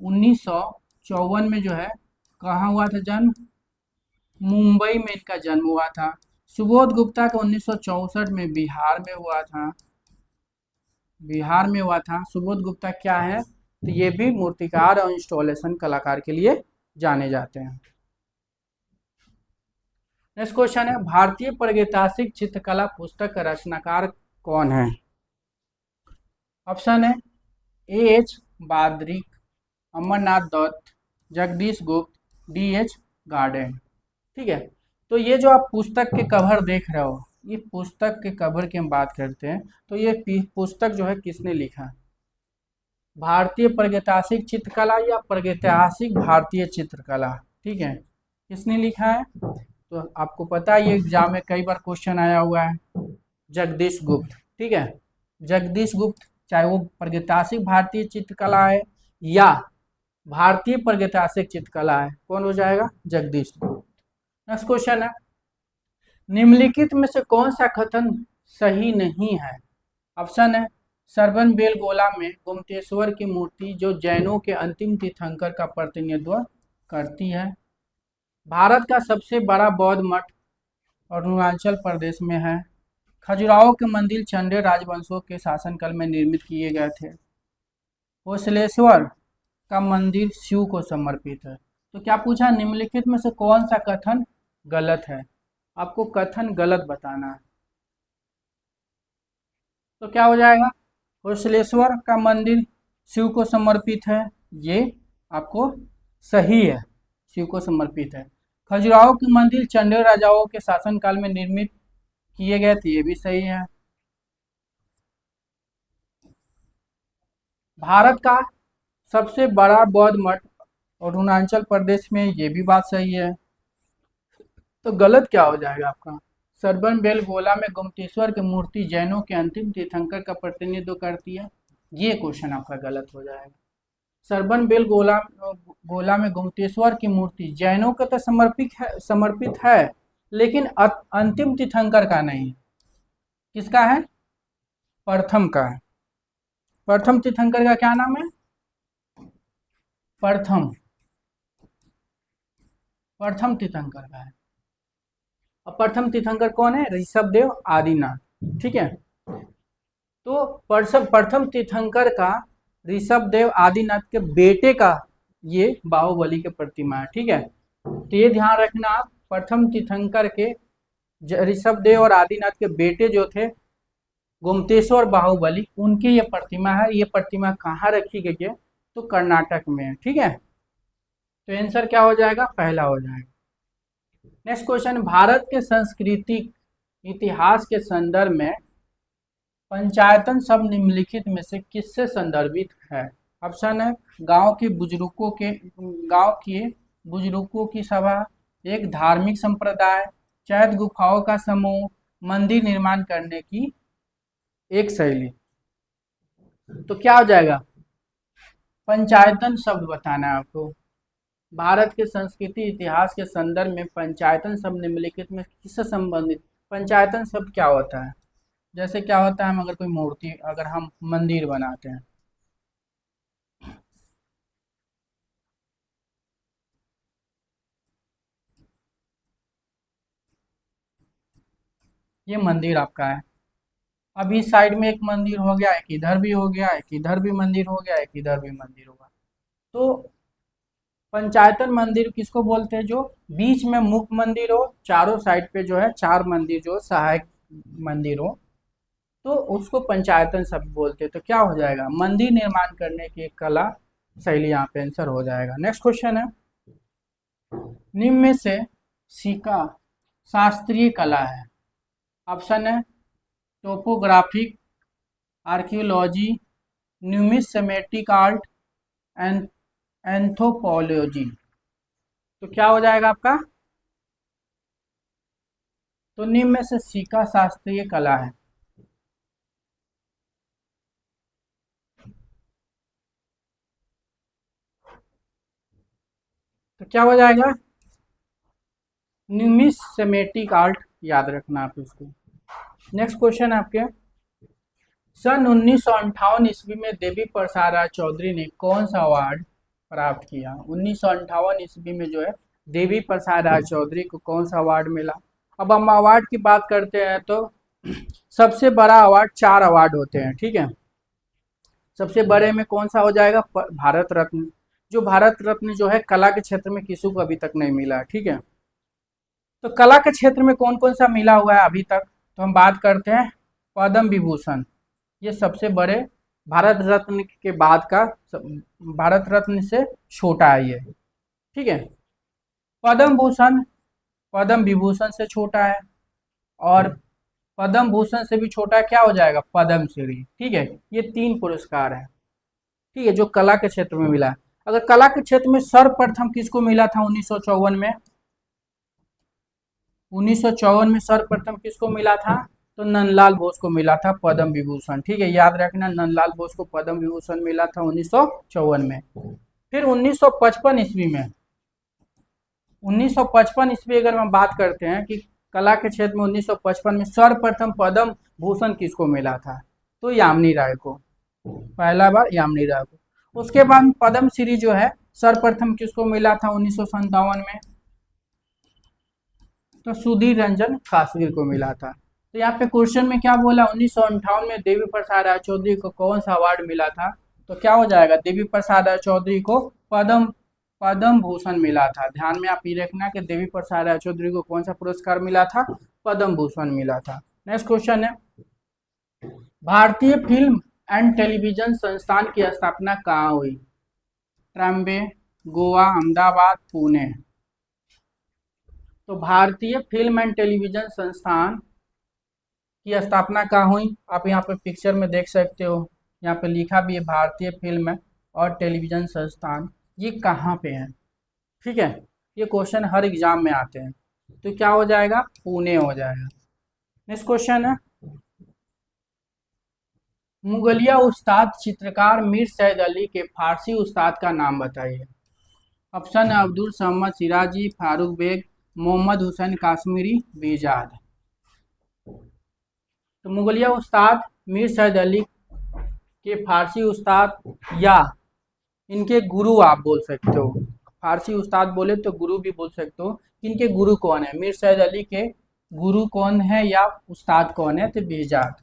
1954 में, जो है कहाँ हुआ था जन्म? मुंबई में इनका जन्म हुआ था। सुबोध गुप्ता का 1964 में बिहार में हुआ था, सुबोध गुप्ता क्या है? तो ये भी मूर्तिकार और इंस्टॉलेशन कलाकार के लिए जाने जाते हैं। नेक्स्ट क्वेश्चन है, भारतीय प्रागैतिहासिक चित्रकला पुस्तक का रचनाकार कौन है? ऑप्शन है AH बादरिक, अमरनाथ दत्त, जगदीश गुप्त, DH गार्डन, ठीक है। तो ये जो आप पुस्तक के कवर देख रहे हो, ये पुस्तक के कवर की हम बात करते हैं तो ये पुस्तक जो है किसने लिखा? भारतीय प्रागैतिहासिक चित्रकला या प्रागैतिहासिक भारतीय चित्रकला, ठीक है, किसने लिखा है? तो आपको पता है ये एग्जाम में कई बार क्वेश्चन आया हुआ है, जगदीश गुप्त, ठीक है। जगदीश गुप्त, चाहे वो प्रागैतिहासिक भारतीय चित्रकला है या भारतीय प्रागैतिहासिक चित्रकला है, कौन हो जाएगा? जगदीश गुप्त। नेक्स्ट क्वेश्चन है, निम्नलिखित में से कौन सा कथन सही नहीं है? ऑप्शन है श्रवणबेलगोला में गोमतेश्वर की मूर्ति जो जैनों के अंतिम तीर्थंकर का प्रतिनिधित्व करती है। भारत का सबसे बड़ा बौद्ध मठ अरुणाचल प्रदेश में है। खजुराहो के मंदिर चंदेल राजवंशों के शासनकाल में निर्मित किए गए थे। होसलेश्वर का मंदिर शिव को समर्पित है। तो क्या पूछा, निम्नलिखित में से कौन सा कथन गलत है? आपको कथन गलत बताना है। तो क्या हो जाएगा, होसलेश्वर का मंदिर शिव को समर्पित है, ये आपको सही है, शिव को समर्पित है। खजुराहो के मंदिर चंदेल राजाओं के शासनकाल में निर्मित किए गए थे, ये भी सही है। भारत का सबसे बड़ा बौद्ध मठ अरुणाचल प्रदेश में, ये भी बात सही है। तो गलत क्या हो जाएगा आपका, सरबन बेल गोला में गुप्तेश्वर की मूर्ति जैनों के अंतिम तीर्थंकर का प्रतिनिधित्व करती है, ये क्वेश्चन आपका गलत हो जाएगा। सरबन बेल गोला में गुप्तेश्वर की मूर्ति जैनों का तो समर्पित है, लेकिन अंतिम तीर्थंकर का नहीं। किसका है? प्रथम का है। प्रथम तीर्थंकर का क्या नाम है? प्रथम तीर्थंकर का है। अब प्रथम तीर्थंकर कौन है? ऋषभदेव आदिनाथ, ठीक है। तो प्रथम तीर्थंकर का ऋषभदेव आदिनाथ के बेटे का ये बाहुबली की प्रतिमा है, ठीक है। तो ये ध्यान रखना आप, प्रथम तीर्थंकर के ऋषभदेव और आदिनाथ के बेटे जो थे गोमतेश्वर बाहुबली, उनकी ये प्रतिमा है। ये प्रतिमा कहाँ रखी गई है? तो कर्नाटक में है, ठीक है। तो आंसर क्या हो जाएगा? पहला हो जाएगा। नेक्स्ट क्वेश्चन, भारत के सांस्कृतिक इतिहास के संदर्भ में पंचायतन शब्द निम्नलिखित में से किससे संदर्भित है? ऑप्शन है गांव के बुजुर्गों की सभा, एक धार्मिक संप्रदाय, चैत्य गुफाओं का समूह, मंदिर निर्माण करने की एक शैली। तो क्या हो जाएगा? पंचायतन शब्द बताना है आपको। भारत के संस्कृति इतिहास के संदर्भ में पंचायतन शब्द निम्नलिखित में किससे संबंधित? पंचायतन शब्द क्या होता है? जैसे क्या होता है, हम अगर कोई मूर्ति, अगर हम मंदिर बनाते हैं, ये मंदिर आपका है। अब इस साइड में एक मंदिर हो गया, एक इधर भी हो गया, एक इधर भी मंदिर हो गया, एक इधर भी मंदिर होगा। तो पंचायतन मंदिर किसको बोलते हैं? जो बीच में मुख्य मंदिर हो, चारों साइड पे जो है चार मंदिर जो सहायक मंदिर हो, तो उसको पंचायतन शब्द बोलते हैं। तो क्या हो जाएगा? मंदिर निर्माण करने की एक कला शैली, यहाँ पे आंसर हो जाएगा। नेक्स्ट क्वेश्चन है, निम्न में से सिक्का शास्त्रीय कला है? ऑप्शन है topographic, archaeology, numismatic art, anthropology. तो क्या हो जाएगा आपका? तो निम्न में से सिक्का शास्त्रीय कला है। तो क्या हो जाएगा? न्यूमिसमेटिक आर्ट, याद रखना आप इसको। नेक्स्ट क्वेश्चन है आपके, सन 1958 ईस्वी में देवी प्रसाद राय चौधरी ने कौन सा अवार्ड प्राप्त किया? 1958 ईस्वी में जो है देवी प्रसाद राय चौधरी को कौन सा अवार्ड मिला? अब हम अवार्ड की बात करते हैं तो सबसे बड़ा अवार्ड, 4 अवार्ड होते हैं, ठीक है। सबसे बड़े में कौन सा हो जाएगा? भारत रत्न। जो भारत रत्न जो है कला के क्षेत्र में किसी को अभी तक नहीं मिला, ठीक है। तो कला के क्षेत्र में कौन कौन सा मिला हुआ है अभी तक? तो हम बात करते हैं पद्म विभूषण, ये सबसे बड़े, भारत रत्न के बाद का, भारत रत्न से छोटा है ये, ठीक है। पद्म भूषण पद्म विभूषण से छोटा है, और पद्म भूषण से भी छोटा है, क्या हो जाएगा? पद्म श्री, ठीक है। ये 3 पुरस्कार है, ठीक है, जो कला के क्षेत्र में मिला है। अगर कला के क्षेत्र में सर्वप्रथम किसको मिला था 1954 में? 1954 में सर्वप्रथम किसको मिला था? तो नंदलाल बोस को मिला था पद्म विभूषण, ठीक है, याद रखना, नंदलाल बोस को पद्म विभूषण मिला था 1954 में। फिर 1955 ईस्वी में, 1955 ईस्वी अगर हम बात करते हैं कि कला के क्षेत्र में 1955 में सर्वप्रथम पद्म भूषण किसको मिला था? तो यामिनी राय को, पहला बार यामिनी राय को। उसके बाद पद्म श्री जो है सर्वप्रथम किसको मिला था 1957 में? तो सुधीर रंजन कासगीर को मिला था। तो यहाँ पे क्वेश्चन में क्या बोला, 1958 में देवी प्रसाद राय चौधरी को कौन सा अवार्ड मिला था? तो क्या हो जाएगा, देवी प्रसाद राय चौधरी को पद्म पद्म भूषण मिला था। ध्यान में आप ये रखना कि देवी प्रसाद राय चौधरी को कौन सा पुरस्कार मिला था? पद्म भूषण मिला था। नेक्स्ट क्वेश्चन है, भारतीय फिल्म एंड टेलीविजन संस्थान की स्थापना कहाँ हुई? ट्रम्बे, गोवा, अहमदाबाद, पुणे। तो भारतीय फिल्म एंड टेलीविजन संस्थान की स्थापना कहाँ हुई? आप यहाँ पे पिक्चर में देख सकते हो, यहाँ पे लिखा भी है भारतीय फिल्म और टेलीविजन संस्थान, ये कहाँ पे है? ठीक है, ये क्वेश्चन हर एग्जाम में आते हैं। तो क्या हो जाएगा? पुणे हो जाएगा। नेक्स्ट क्वेश्चन है, मुगलिया उस्ताद चित्रकार मीर सैयद अली के फारसी उस्ताद का नाम बताइए। ऑप्शन है अब्दुल समद सिराजी, फारूक बेग, मोहम्मद हुसैन काश्मीरी, बेजाद। तो मुगलिया उस्ताद मीर सैयद अली के फारसी उस्ताद या इनके गुरु आप बोल सकते हो। फारसी उस्ताद बोले तो गुरु भी बोल सकते हो। इनके गुरु कौन है? मीर सैयद अली के गुरु कौन है या उस्ताद कौन है? तो बेजाद।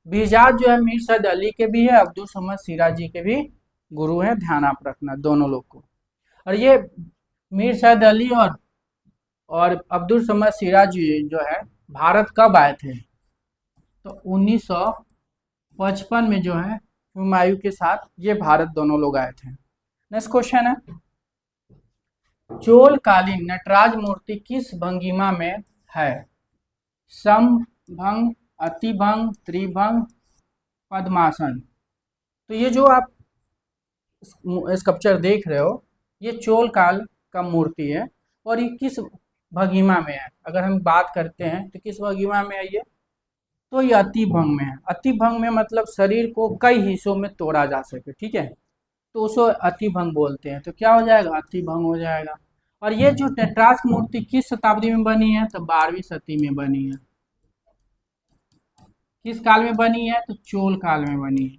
बेजाद जो है मीर सैयद अली के भी है, अब्दुल समद सिराजी के भी गुरु है, ध्यान आप रखना दोनों लोग को। और ये मीर सैयद अली और अब्दुल समद सिराजी जो है भारत कब आए थे? तो 1955 में जो है हुमायूं के साथ ये भारत दोनों लोग आए थे। नेक्स्ट क्वेश्चन है, चोलकालीन नटराज मूर्ति किस भंगिमा में है? समभंग, अतिभंग, त्रिभंग, पद्मासन। तो ये जो आप स्कल्पचर देख रहे हो ये चोल काल का मूर्ति है और ये किस भंगिमा में है? अगर हम बात करते हैं तो किस भंगिमा में है ये? तो ये अतिभंग में है। अतिभंग में मतलब शरीर को कई हिस्सों में तोड़ा जा सके, ठीक है, तो उसको अतिभंग बोलते हैं। तो क्या हो जाएगा? अतिभंग हो जाएगा। और ये जो नटराज मूर्ति किस शताब्दी में बनी है? तो 12वीं सदी में बनी है। किस काल में बनी है? तो चोल काल में बनी है।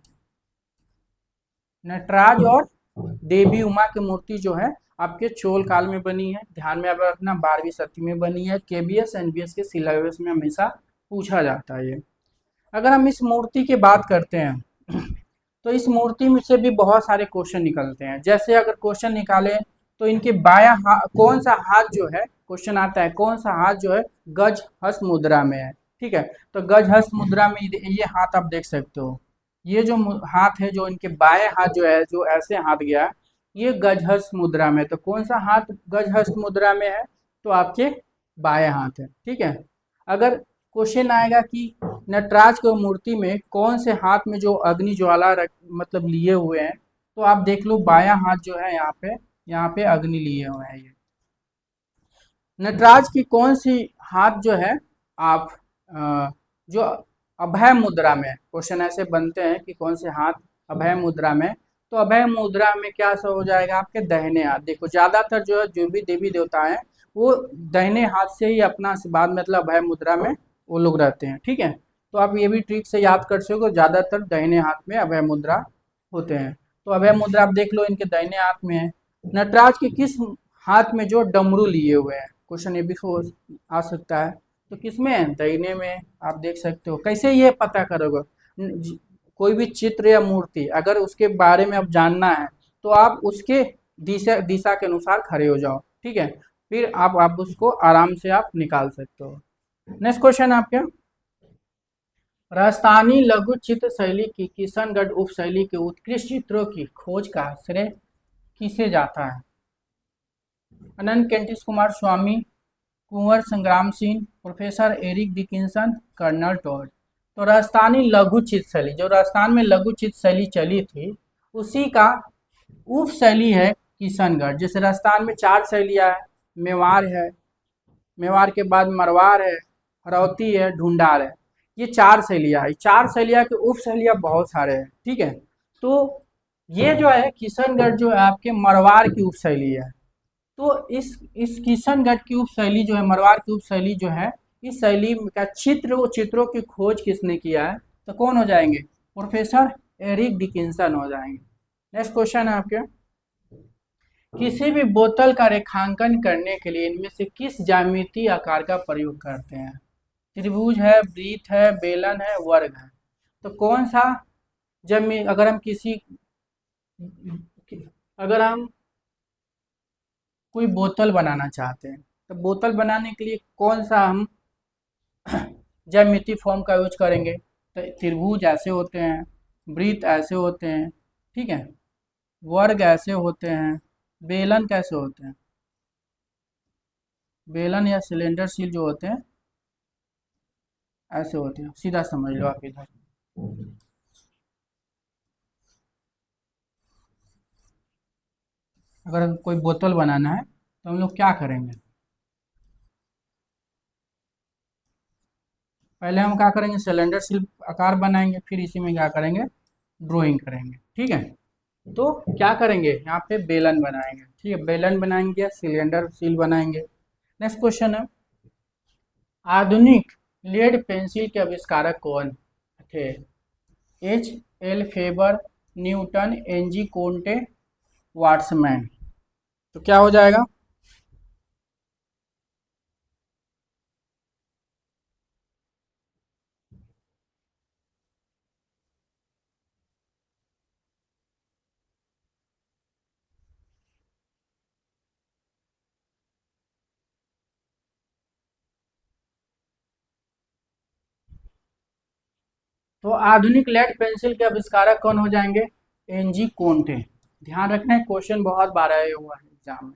नटराज और देवी उमा की मूर्ति जो है आपके चोल काल में बनी है। ध्यान में अब रखना 12वीं सदी में बनी है। केबीएस एनबीएस के सिलेबस में हमेशा पूछा जाता है ये। अगर हम इस मूर्ति की बात करते हैं तो इस मूर्ति में से भी बहुत सारे क्वेश्चन निकलते हैं। जैसे अगर क्वेश्चन निकाले तो इनके बायां हाथ, कौन सा हाथ जो है, क्वेश्चन आता है कौन सा हाथ जो है गज हस्त मुद्रा में है। ठीक है, तो गज हस्त मुद्रा में ये हाथ आप देख सकते हो। ये जो हाथ है, जो इनके बाएं हाथ जो है, जो ऐसे हाथ गया है, ये गजहस्त मुद्रा में। तो कौन सा हाथ गजहस्त मुद्रा में है? तो आपके बाएं हाथ है। ठीक है, अगर क्वेश्चन आएगा कि नटराज की मूर्ति में कौन से हाथ में जो अग्नि ज्वाला मतलब लिए हुए हैं, तो आप देख लो बायां हाथ जो है यहाँ पे अग्नि लिए हुए हैं। ये नटराज की कौन सी हाथ जो है आप जो अभय मुद्रा में, क्वेश्चन ऐसे बनते हैं कि कौन से हाथ अभय मुद्रा में, तो अभय मुद्रा में क्या सा हो जाएगा? आपके दाहिने हाथ। देखो ज्यादातर जो है जो भी देवी देवता है वो दाहिने हाथ से ही अपना आशीर्वाद मतलब अभय मुद्रा में वो लोग रहते हैं। ठीक है, तो आप ये भी ट्रिक से याद कर सको, ज्यादातर दाहिने हाथ में अभय मुद्रा होते हैं। तो अभय मुद्रा आप देख लो इनके दाहिने हाथ में है। नटराज के किस हाथ में जो डमरू लिए हुए हैं? क्वेश्चन ये भी हो आ सकता है। तो किसमें है? दाहिने में। आप देख सकते हो। कैसे ये पता करोगे? कोई भी चित्र या मूर्ति अगर उसके बारे में अब जानना है तो आप उसके दिशा के अनुसार खड़े हो जाओ। ठीक है, फिर आप उसको आराम से आप निकाल सकते हो। नेक्स्ट क्वेश्चन आपके, राजस्थानी लघु चित्र शैली की किशनगढ़ उप शैली के उत्कृष्ट चित्रों की खोज का श्रेय किसे जाता है? अनंत केंटिस Kumar Swami, Kunwar Sangram Singh, professor Eric Dickinson, colonel Tod. तो राजस्थानी लघु चित्र शैली, जो राजस्थान में लघु चित्र शैली चली थी उसी का उप शैली है किशनगढ़। जैसे राजस्थान में 4 शैलियाँ है, मेवाड़ है, मेवाड़ के बाद मरवाड़ है, हरौती है, ढूंढार है। ये 4 शैलियाँ है। 4 शैलियाँ के उप शैलियाँ बहुत सारे हैं। ठीक है, तो ये जो है किशनगढ़ जो है आपके मरवाड़ की उप शैली है। तो इस किशनगढ़ की उप शैली जो है, मरवाड़ की उप शैली जो है, इस शैली का चित्रों की खोज किसने किया है? तो कौन हो जाएंगे? प्रोफेसर एरिक डिकिंसन हो जाएंगे। नेक्स्ट क्वेश्चन है आपके, किसी भी बोतल का रेखांकन करने के लिए इनमें से किस ज्यामितीय आकार का प्रयोग करते हैं? त्रिभुज है, वृत्त है, बेलन है, वर्ग है। तो कौन सा जमी अगर हम किसी अगर हम कोई बोतल बनाना चाहते हैं तो बोतल बनाने के लिए कौन सा हम ज्यामिति फॉर्म का यूज करेंगे? तो त्रिभुज ऐसे होते हैं, वृत्त ऐसे होते हैं, ठीक है, वर्ग ऐसे होते हैं, बेलन कैसे होते हैं? बेलन या सिलेंडर सील जो होते हैं ऐसे होते हैं, सीधा समझ लो आप इधर। अगर कोई बोतल बनाना है तो हम लोग क्या करेंगे? पहले हम क्या करेंगे, सिलेंडर सील आकार बनाएंगे, फिर इसी में क्या करेंगे, ड्राइंग करेंगे, ठीक है। तो क्या करेंगे, यहाँ पे बेलन बनाएंगे, ठीक है, बेलन बनाएंगे या सिलेंडर सील बनाएंगे। नेक्स्ट क्वेश्चन है, आधुनिक लेड पेंसिल के आविष्कारक कौन थे? H L Faber, Newton, NG Conte, Watsman. तो क्या हो जाएगा? तो आधुनिक लेड पेंसिल के आविष्कारक कौन हो जाएंगे? एनजी कोंटे। ध्यान रखना है, क्वेश्चन बहुत बार आया हुआ है एग्जाम में।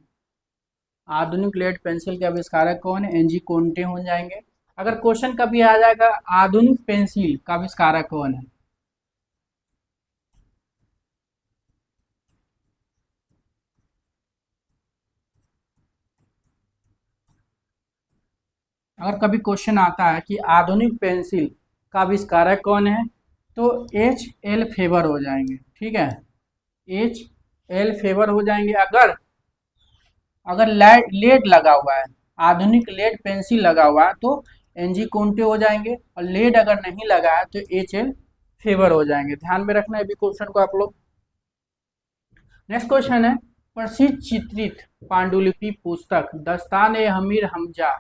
आधुनिक लेड पेंसिल के आविष्कारक कौन है? एनजी कोंटे हो जाएंगे। अगर क्वेश्चन कभी आ जाएगा आधुनिक पेंसिल का आविष्कारक कौन है, अगर कभी क्वेश्चन आता है कि आधुनिक पेंसिल का आविष्कारक कौन है, तो एच एल फेबर हो जाएंगे, ठीक है, एच एल फेबर हो जाएंगे। अगर अगर लेड लगा हुआ है, आधुनिक लेड पेंसिल लगा हुआ है, तो एनजी कोंटे हो जाएंगे, और लेड अगर नहीं लगा है तो एच एल फेवर हो जाएंगे। ध्यान में रखना है भी क्वेश्चन को आप लोग। नेक्स्ट क्वेश्चन है, प्रसिद्ध चित्रित पांडुलिपि पुस्तक दस्तान ए अमीर हमजा,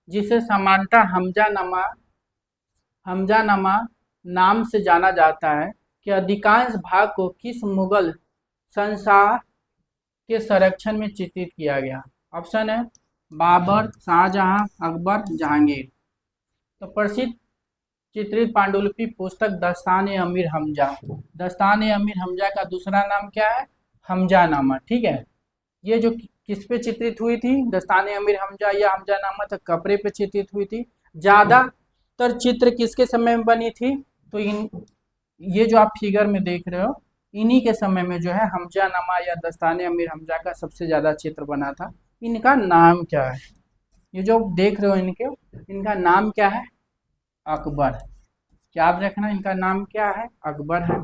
जिसे सामान्यतः हमजानामा नाम से जाना जाता है, कि अधिकांश भाग को किस मुगल संसार के संरक्षण में चित्रित किया गया? ऑप्शन है बाबर, शाहजहां, अकबर, जहांगीर। तो प्रसिद्ध चित्रित पांडुलिपि पुस्तक दस्तान ए अमीर हमजा, दस्तान ए अमीर हमजा का दूसरा नाम क्या है? हमजानामा, ठीक है। ये जो किस पे चित्रित हुई थी, दस्तान ए अमीर हमजा या हमजानामा, तो कपड़े पे चित्रित हुई थी। ज्यादातर चित्र किसके समय में बनी थी? तो ये जो आप फिगर में देख रहे हो, इन्हीं के समय में जो है हमजानामा या दस्ताने अमीर हमजा का सबसे ज्यादा चित्र बना था। इनका नाम क्या है? ये जो देख रहे हो इनका नाम क्या है? अकबर। याद रखना, इनका नाम क्या है? अकबर है।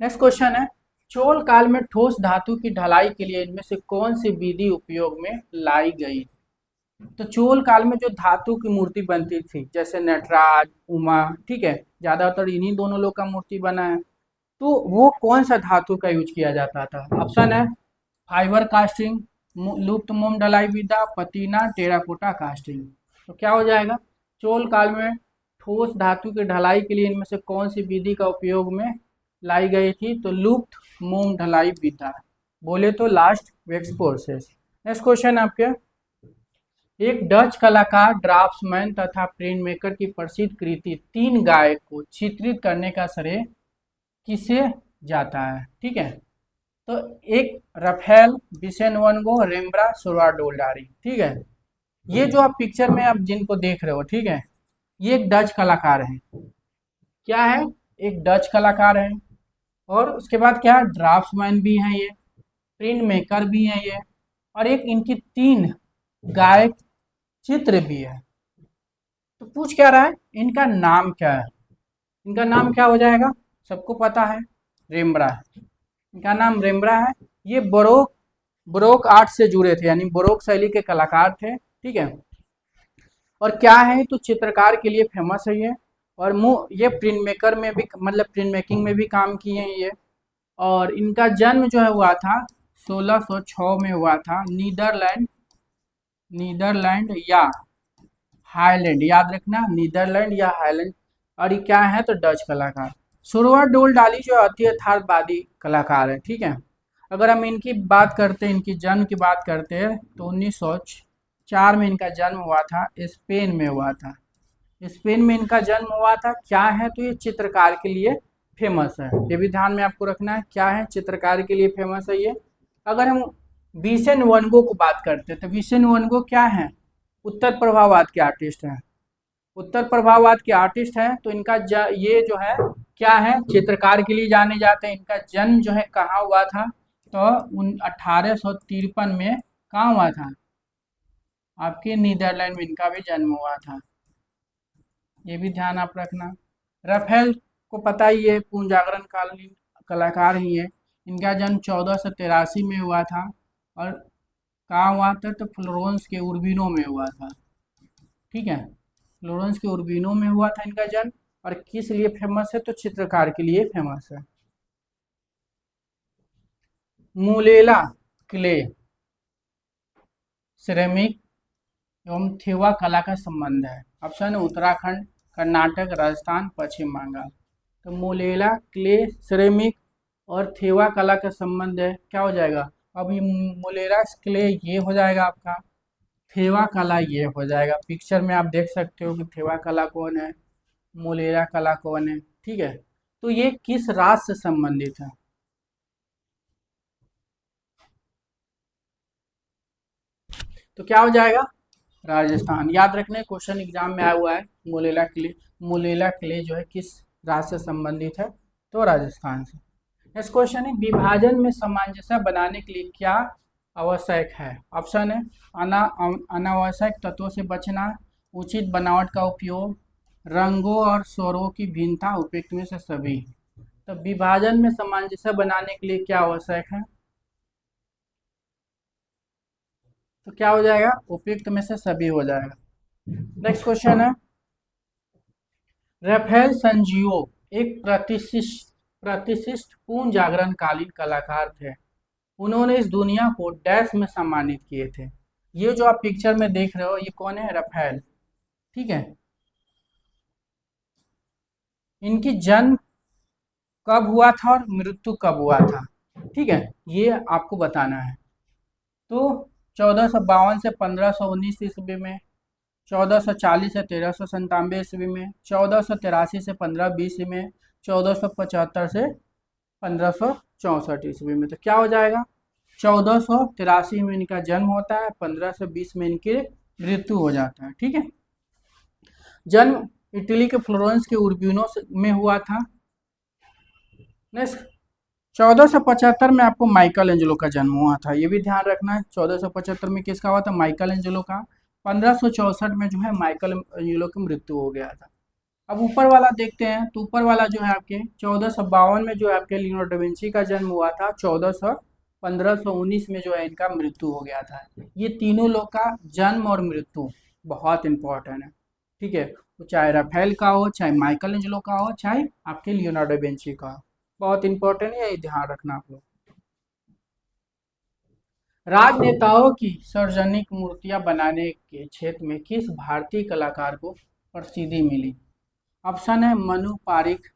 नेक्स्ट क्वेश्चन है, चोल काल में ठोस धातु की ढलाई के लिए इनमें से कौन सी विधि उपयोग में लाई गई? तो चोल काल में जो धातु की मूर्ति बनती थी, जैसे नटराज, उमा, ठीक है, ज्यादातर इन्हीं दोनों लोग का मूर्ति बना है, तो वो कौन सा धातु का यूज किया जाता था? ऑप्शन है फाइबर कास्टिंग, लुप्त मोम ढलाई विधा, पतीना, टेराकोटा कास्टिंग। तो क्या हो जाएगा? चोल काल में ठोस धातु की ढलाई के लिए इनमें से कौन सी विधि का उपयोग में लाई गई थी? तो लुप्त मोम ढलाई विधा, बोले तो lost wax process. Next question आपके, एक डच कलाकार, ड्राफ्ट्समैन तथा प्रिंट मेकर की प्रसिद्ध कृति तीन गाय को चित्रित करने का श्रेय किसे जाता है? ठीक है, तो एक रफेल, विसेंट वैन गो, रेम्ब्रांड, सल्वाडोर डाली, ठीक है। ये जो आप पिक्चर में आप जिनको देख रहे हो, ठीक है, ये एक डच कलाकार है। क्या है? एक डच कलाकार है। और उसके बाद क्या है? ड्राफ्ट्समैन भी हैं ये, प्रिंट मेकर भी हैं ये, और एक इनकी तीन गाय चित्र भी है। तो पूछ क्या रहा है, इनका नाम क्या है? इनका नाम क्या हो जाएगा? सबको पता है, रेम्ब्रांड। इनका नाम रेम्ब्रांड है। ये बरोक आर्ट से जुड़े थे, यानी बरोक शैली के कलाकार थे, ठीक है। और क्या है, तो चित्रकार के लिए फेमस है ये, और ये प्रिंट मेकर में भी, मतलब प्रिंट मेकिंग में भी काम किए हैं ये। और इनका जन्म जो है हुआ था 1606 में हुआ था। नीदरलैंड नीदरलैंड या हाईलैंड, याद रखना, नीदरलैंड या हाईलैंड। और ये क्या है तो डच कलाकार। सुरवा डोलडाली जो अति यथार्थवादी कलाकार है, ठीक है। अगर हम इनकी बात करते हैं, इनकी जन्म की बात करते हैं तो 1904 में इनका जन्म हुआ था, स्पेन में हुआ था। स्पेन में इनका जन्म हुआ था। क्या है तो ये चित्रकार के लिए फेमस है, ये भी ध्यान में आपको रखना है। क्या है, चित्रकार के लिए फेमस है ये। अगर हम विसेन वैन गो को बात करते हैं तो विसेन वैन गो क्या है, उत्तर प्रभाववाद के आर्टिस्ट हैं। उत्तर प्रभाववाद के आर्टिस्ट हैं, तो इनका ये जो है क्या है, चित्रकार के लिए जाने जाते हैं। इनका जन्म जो है कहाँ हुआ था तो 1853 में कहाँ हुआ था, आपके नीदरलैंड में इनका भी जन्म हुआ था, ये भी ध्यान आप रखना। राफेल को पता ही है, पूर्ण जागरण कालीन कलाकार ही है। इनका जन्म 1483 में हुआ था और कहाँ हुआ था तो फ्लोरेंस के उर्बिनो में हुआ था, ठीक है। फ्लोरेंस के उर्बिनो में हुआ था इनका जन्म। और किस लिए फेमस है तो चित्रकार के लिए फेमस है। मुलेला क्ले सिरेमिक एवं थेवा कला का संबंध है। ऑप्शन है उत्तराखंड, कर्नाटक, राजस्थान, पश्चिम बंगाल। तो मुलेला क्ले सिरेमिक और थेवा कला का संबंध है, क्या हो जाएगा। अब ये मुलेला क्ले ये हो जाएगा आपका, थेवा कला ये हो जाएगा। पिक्चर में आप देख सकते हो कि थेवा कला कौन है, मुलेला कला कौन है, ठीक है। तो ये किस राज्य से संबंधित है, तो क्या हो जाएगा, राजस्थान। याद रखने, क्वेश्चन एग्जाम में आया हुआ है। मुलेला किले जो है किस राज्य से संबंधित है तो राजस्थान से। नेक्स्ट क्वेश्चन है, विभाजन में सामंजस्य बनाने के लिए क्या आवश्यक है। ऑप्शन है अनावश्यक तत्वों से बचना, उचित बनावट का उपयोग, रंगों और स्वरों की भिन्नता, उपयुक्त में से सभी। तो विभाजन में सामंजस्य बनाने के लिए क्या आवश्यक है तो क्या हो जाएगा, उपयुक्त में से सभी हो जाएगा। नेक्स्ट क्वेश्चन है, राफेल संजियो एक प्रतिष्ठित पूर्ण जागरण कालीन कलाकार थे। उन्होंने इस दुनिया को डैश में सम्मानित किए थे। ये जो आप पिक्चर में देख रहे हो ये कौन है, राफेल, ठीक है। इनकी जन्म कब हुआ था और मृत्यु कब हुआ था, ठीक है, ये आपको बताना है। तो 1452 से 1519 ईस्वी में, 1440 से 1397 ईस्वी में, 1483 से 1520 में, 1475 से 1564 ईस्वी में। तो क्या हो जाएगा, 1483 में इनका जन्म होता है, 1520 में इनकी मृत्यु हो जाता है, ठीक है। जन्म इटली के फ्लोरेंस के उर्बिनो में हुआ था। नेक्स्ट, 1475 में आपको माइकल एंजेलो का जन्म हुआ था, ये भी ध्यान रखना है। 1475 में किसका हुआ था, माइकल एंजेलो का। 1564 में जो है माइकल एंजेलो की मृत्यु हो गया था। अब ऊपर वाला देखते हैं, तो ऊपर वाला जो है आपके 1452 में जो है आपके लियोनार्डो डा विंची का जन्म हुआ था। 1519 में जो है इनका मृत्यु हो गया था। ये तीनों लोग का जन्म और मृत्यु बहुत इंपॉर्टेंट है, ठीक है। तो चाहे राफेल का हो, चाहे माइकल एंजेलो का हो, चाहे आपके लियोनार्डो डा विंची का हो, बहुत इंपॉर्टेंट है, ये ध्यान रखना आप लोग। राजनेताओं की सार्वजनिक मूर्तियां बनाने के क्षेत्र में किस भारतीय कलाकार को प्रसिद्धि मिली। ऑप्शन है मनु पारिक,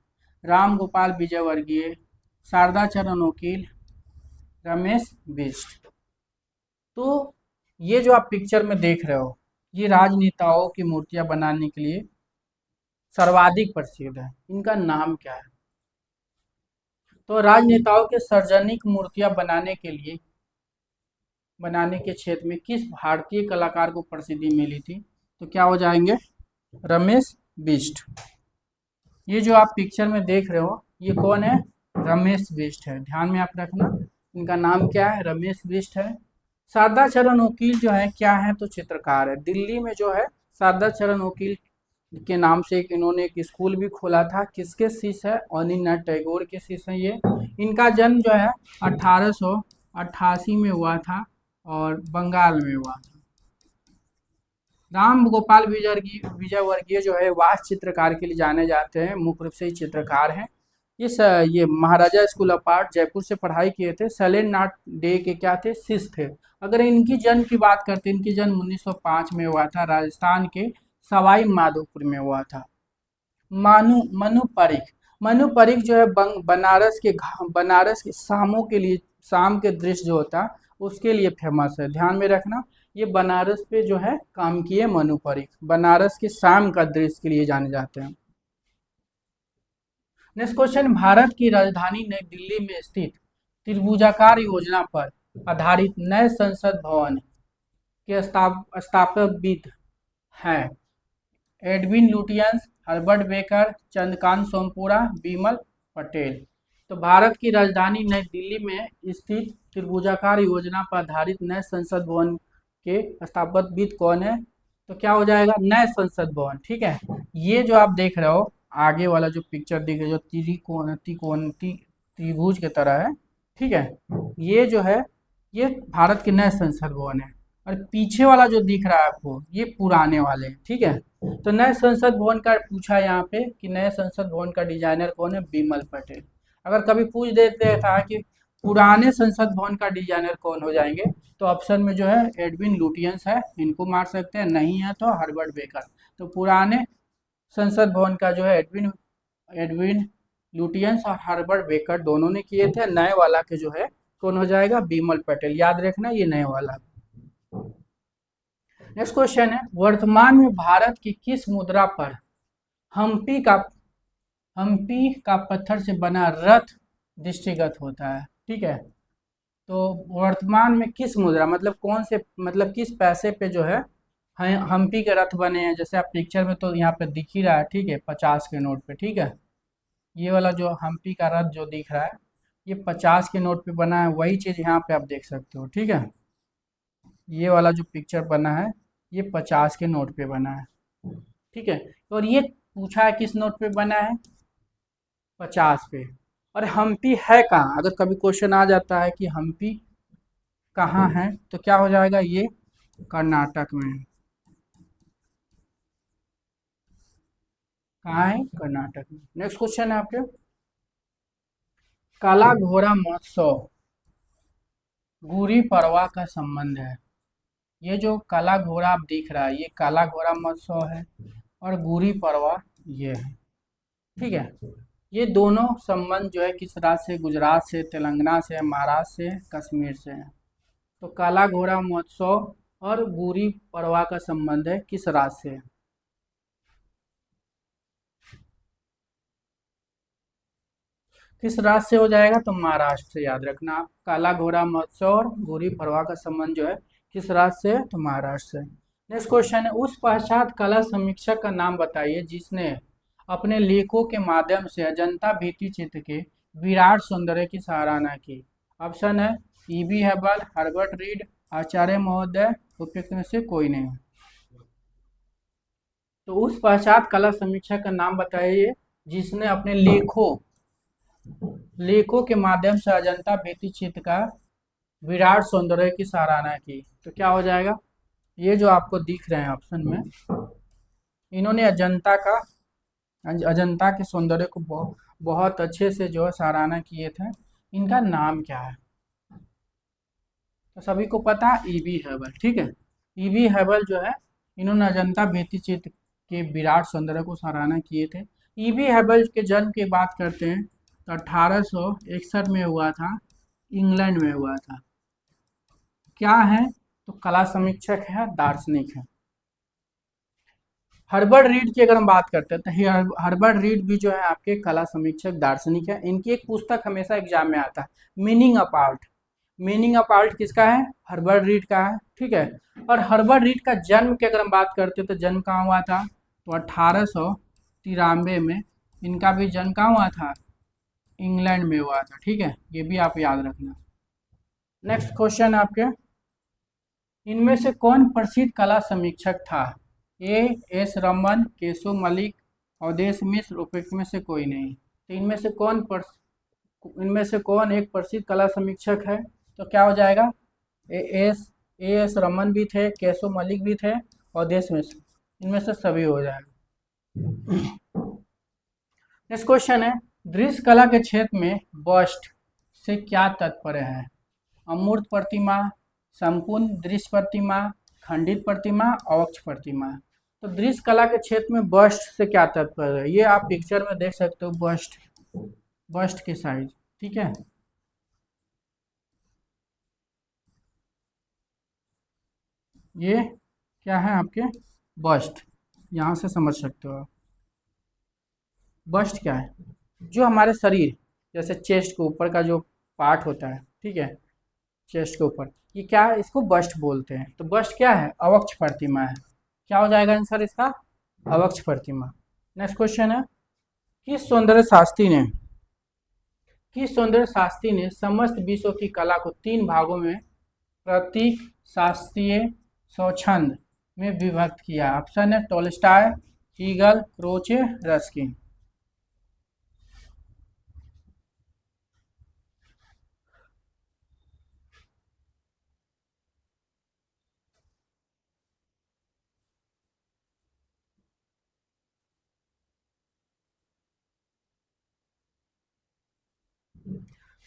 राम गोपाल विजयवर्गीय, शारदा चरण वकील, रमेश बिष्ट। तो ये जो आप पिक्चर में देख रहे हो ये राजनेताओं की मूर्तियां बनाने के लिए सर्वाधिक प्रसिद्ध है, इनका नाम क्या है। तो राजनेताओं के सार्वजनिक मूर्तियां बनाने के क्षेत्र में किस भारतीय कलाकार को प्रसिद्धि मिली थी तो क्या हो जाएंगे, रमेश बिष्ट। ये जो आप पिक्चर में देख रहे हो ये कौन है, रमेश बिष्ट है, ध्यान में आप रखना। इनका नाम क्या है, रमेश बिष्ट है। शारदा चरण वकील जो है क्या है तो चित्रकार है। दिल्ली में जो है शारदा चरण वकील के नाम से इन्होंने एक स्कूल भी खोला था। किसके शिष्य है, अनिल टैगोर के शिष्य है ये। इनका जन्म जो है 1888 में हुआ था और बंगाल में हुआ था। राम गोपाल विजयवर्गीय जो है वास्तु चित्रकार के लिए जाने जाते हैं, मुख्य रूप से चित्रकार हैं। ये महाराजा स्कूल ऑफ आर्ट जयपुर से पढ़ाई किए थे। शैलेंद्रनाथ डे के क्या थे, शिष्य थे। अगर इनकी जन्म की बात करते हैं, इनकी जन्म 1905 में हुआ था, राजस्थान के सवाई माधोपुर में हुआ था। मनु परीख। मनु परीख जो है बनारस के शामों के लिए, शाम के दृश्य जो होता है उसके लिए फेमस है, ध्यान में रखना। ये बनारस पे जो है काम किए मनु परीख, बनारस के शाम का दृश्य के लिए जाने जाते हैं। नेक्स्ट क्वेश्चन, भारत की राजधानी नई दिल्ली में स्थित त्रिभुजाकार योजना पर आधारित नए संसद भवन के स्थापकविद हैं Edwin Lutyens, Herbert baker, Chandrakant Sompura, Bimal Patel. तो भारत की राजधानी नई दिल्ली में स्थित त्रिभुजाकार योजना पर आधारित नए संसद भवन के स्थापकविद कौन है? तो क्या हो जाएगा, नए संसद भवन। ठीक है, ये जो आप देख रहे हो आगे वाला जो पिक्चर दिख रहा है, जो त्रिभुज की तरह है, ठीक है, ये जो है ये भारत के नए संसद भवन है। और पीछे वाला जो दिख रहा है आपको, ये पुराने वाले हैं। ठीक है, तो नए संसद भवन का पूछा यहाँ पे कि नए संसद भवन का डिजाइनर कौन है, बिमल पटेल। अगर कभी पूछ देते था कि पुराने संसद भवन का डिजाइनर कौन हो जाएंगे, तो ऑप्शन में जो है एडविन लुटियंस है, इनको मार सकते हैं, नहीं है तो हर्बर्ट बेकर। तो पुराने संसद भवन का जो है एडविन लुटियंस और हर्बर्ट बेकर दोनों ने किए थे। नए वाला के जो है कौन हो जाएगा, बिमल पटेल। याद रखना ये नए वाला। नेक्स्ट क्वेश्चन है, वर्तमान में भारत की किस मुद्रा पर हम्पी का पत्थर से बना रथ दृष्टिगत होता है? ठीक है, तो वर्तमान में किस मुद्रा मतलब कौन से, मतलब किस पैसे पे जो है हम्पी के रथ बने हैं? जैसे आप पिक्चर में तो यहाँ पे दिख ही रहा है, ठीक है, 50 के नोट पे। ठीक है, ये वाला जो हम्पी का रथ जो दिख रहा है, ये 50 के नोट पे बना है, वही चीज़ यहाँ पे आप देख सकते हो। ठीक है, ये वाला जो पिक्चर बना है ये 50 के नोट पे बना है। ठीक है, और ये पूछा है किस नोट पे बना है, 50 पे। और हम्पी है कहाँ? अगर कभी क्वेश्चन आ जाता है कि हम्पी कहाँ है, तो क्या हो जाएगा, ये कर्नाटक में है। कहाँ है, कर्नाटक में। नेक्स्ट क्वेश्चन है आपके, काला घोड़ा महोत्सव गुड़ी पड़वा का संबंध है। ये जो काला घोड़ा आप दिख रहा है, ये काला घोड़ा महोत्सव है, और गुड़ी पड़वा ये है। ठीक है, ये दोनों संबंध जो है किस राज्य से? गुजरात से, तेलंगाना से, महाराष्ट्र से, कश्मीर से है। तो काला घोड़ा महोत्सव और गुड़ी पड़वा का संबंध है किस राज्य से है? किस राज्य से हो जाएगा? तो महाराष्ट्र से। याद रखना आप, काला घोड़ा महोत्सव और गुड़ी पड़वा का संबंध जो है किस राज्य से है? तो महाराष्ट्र से। नेक्स्ट क्वेश्चन है, उस पश्चात कला समीक्षक का नाम बताइए जिसने अपने लेखों के माध्यम से अजंता भित्ति चित्र के विराट सौंदर्य की सराहना की। ऑप्शन है ईबी हैबल, हर्बर्ट रीड, आचार्य महोदय, उपयुक्त में से कोई नहीं। तो उस पश्चात कला समीक्षक का नाम बताइए जिसने अपने लेखों के माध्यम से अजंता भित्ति चित्र का विराट सौंदर्य की सराहना की। तो क्या हो जाएगा, ये जो आपको दिख रहे हैं ऑप्शन में, इन्होंने अजंता के सौंदर्य को बहुत अच्छे से जो है सराहना किए थे। इनका नाम क्या है? तो सभी को पता है, ईबी हैबल। ठीक है, ईबी हैबल जो है इन्होंने अजंता भित्ति चित्र के विराट सौंदर्य को सराहना किए थे। ईबी हैबल के जन्म की बात करते हैं तो 1861 में हुआ था, इंग्लैंड में हुआ था। क्या है? तो कला समीक्षक है, दार्शनिक है। हर्बर्ट रीड की अगर हम बात करते हैं तो हर्बर्ट रीड भी जो है आपके कला समीक्षक, दार्शनिक है। इनकी एक पुस्तक हमेशा एग्जाम में आता है, meaning of art. Meaning of art किसका है? हर्बर्ट रीड का है। ठीक है, और हर्बर्ट रीड का जन्म की अगर हम बात करते हैं तो जन्म कहाँ हुआ था? तो 1893 में इनका भी जन्म कहाँ हुआ था? इंग्लैंड में हुआ था। ठीक है, ये भी आप याद रखना। नेक्स्ट क्वेश्चन आपके, इनमें से कौन प्रसिद्ध कला समीक्षक था? ए एस रमन, केशव मलिक, अवधेश मिश्र, उपयुक्त में से कोई नहीं। तो इनमें से कौन एक प्रसिद्ध कला समीक्षक है? तो क्या हो जाएगा, ए एस रमन भी थे, केशव मलिक भी थे, अवधेश मिश्र, इनमें से सभी हो जाएगा। नेक्स्ट क्वेश्चन है, दृश्य कला के क्षेत्र में बस्ट से क्या तात्पर्य है? अमूर्त प्रतिमा, संपूर्ण दृश्य प्रतिमा, खंडित प्रतिमा, अवक्ष प्रतिमा। तो दृश्य कला के क्षेत्र में बस्ट से क्या तात्पर्य है? ये आप पिक्चर में देख सकते हो, बस्ट, बस्ट की साइज, ठीक है। ये क्या है आपके? बस्ट, यहाँ से समझ सकते हो आप। बस्ट क्या है? जो हमारे शरीर, जैसे चेस्ट के ऊपर का जो पार्ट होता है, ठीक है, चेस्ट के ऊपर, ये क्या है? इसको बस्ट बोलते हैं। तो बस्ट क्या है? अवक्ष प्रतिमा है। क्या हो जाएगा आंसर इसका? अवक्ष प्रतिमा। नेक्स्ट क्वेश्चन है, किस सौंदर्य शास्त्री ने समस्त विश्व की कला को 3 भागों में प्रतीक, शास्त्रीय, स्वच्छंद में विभक्त किया? ऑप्शन है टोल्स्टॉय, हीगल, क्रोचे, रस्किन।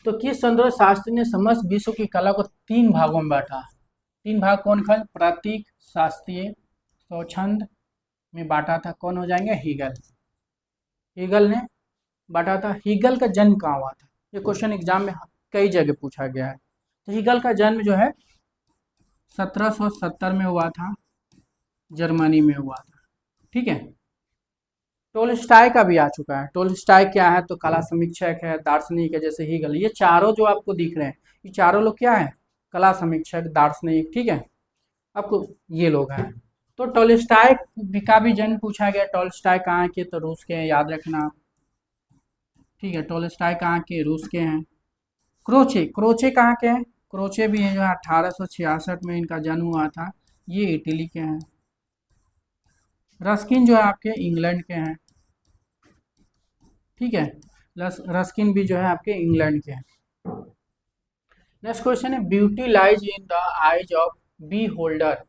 तो किस सौंदर्य शास्त्री ने समस्त विश्व की कला को 3 भागों में बांटा? 3 भाग कौन कौन? प्रतीक, शास्त्रीय, स्वच्छंद में बांटा था। कौन हो जाएंगे? हीगल। हीगल ने बांटा था। हीगल का जन्म कहाँ हुआ था? ये क्वेश्चन एग्जाम में कई जगह पूछा गया है। तो हीगल का जन्म जो है 1770 में हुआ था, जर्मनी में हुआ था, ठीक है। टोल्स्टॉय का भी आ चुका है। टोल्स्टॉय क्या है? तो कला समीक्षक है, दार्शनिक है, जैसे हीगल। ये चारों जो आपको दिख रहे हैं, ये चारों लोग क्या है? कला समीक्षक, दार्शनिक, ठीक है, आपको ये लोग हैं। तो टोल्स्टॉय का भी जन्म पूछा गया। टोल्स्टॉय कहाँ के? तो रूस के हैं, याद रखना, ठीक है। टोल्स्टॉय कहाँ के? रूस के हैं। क्रोचे, क्रोचे कहाँ के हैं? क्रोचे भी हैं, जो 1866 में इनका जन्म हुआ था, ये इटली के हैं। रस्किन जो है आपके इंग्लैंड के हैं, ठीक है। रस्किन भी जो है आपके इंग्लैंड के हैं। नेक्स्ट क्वेश्चन है, beauty lies in the eyes of beholder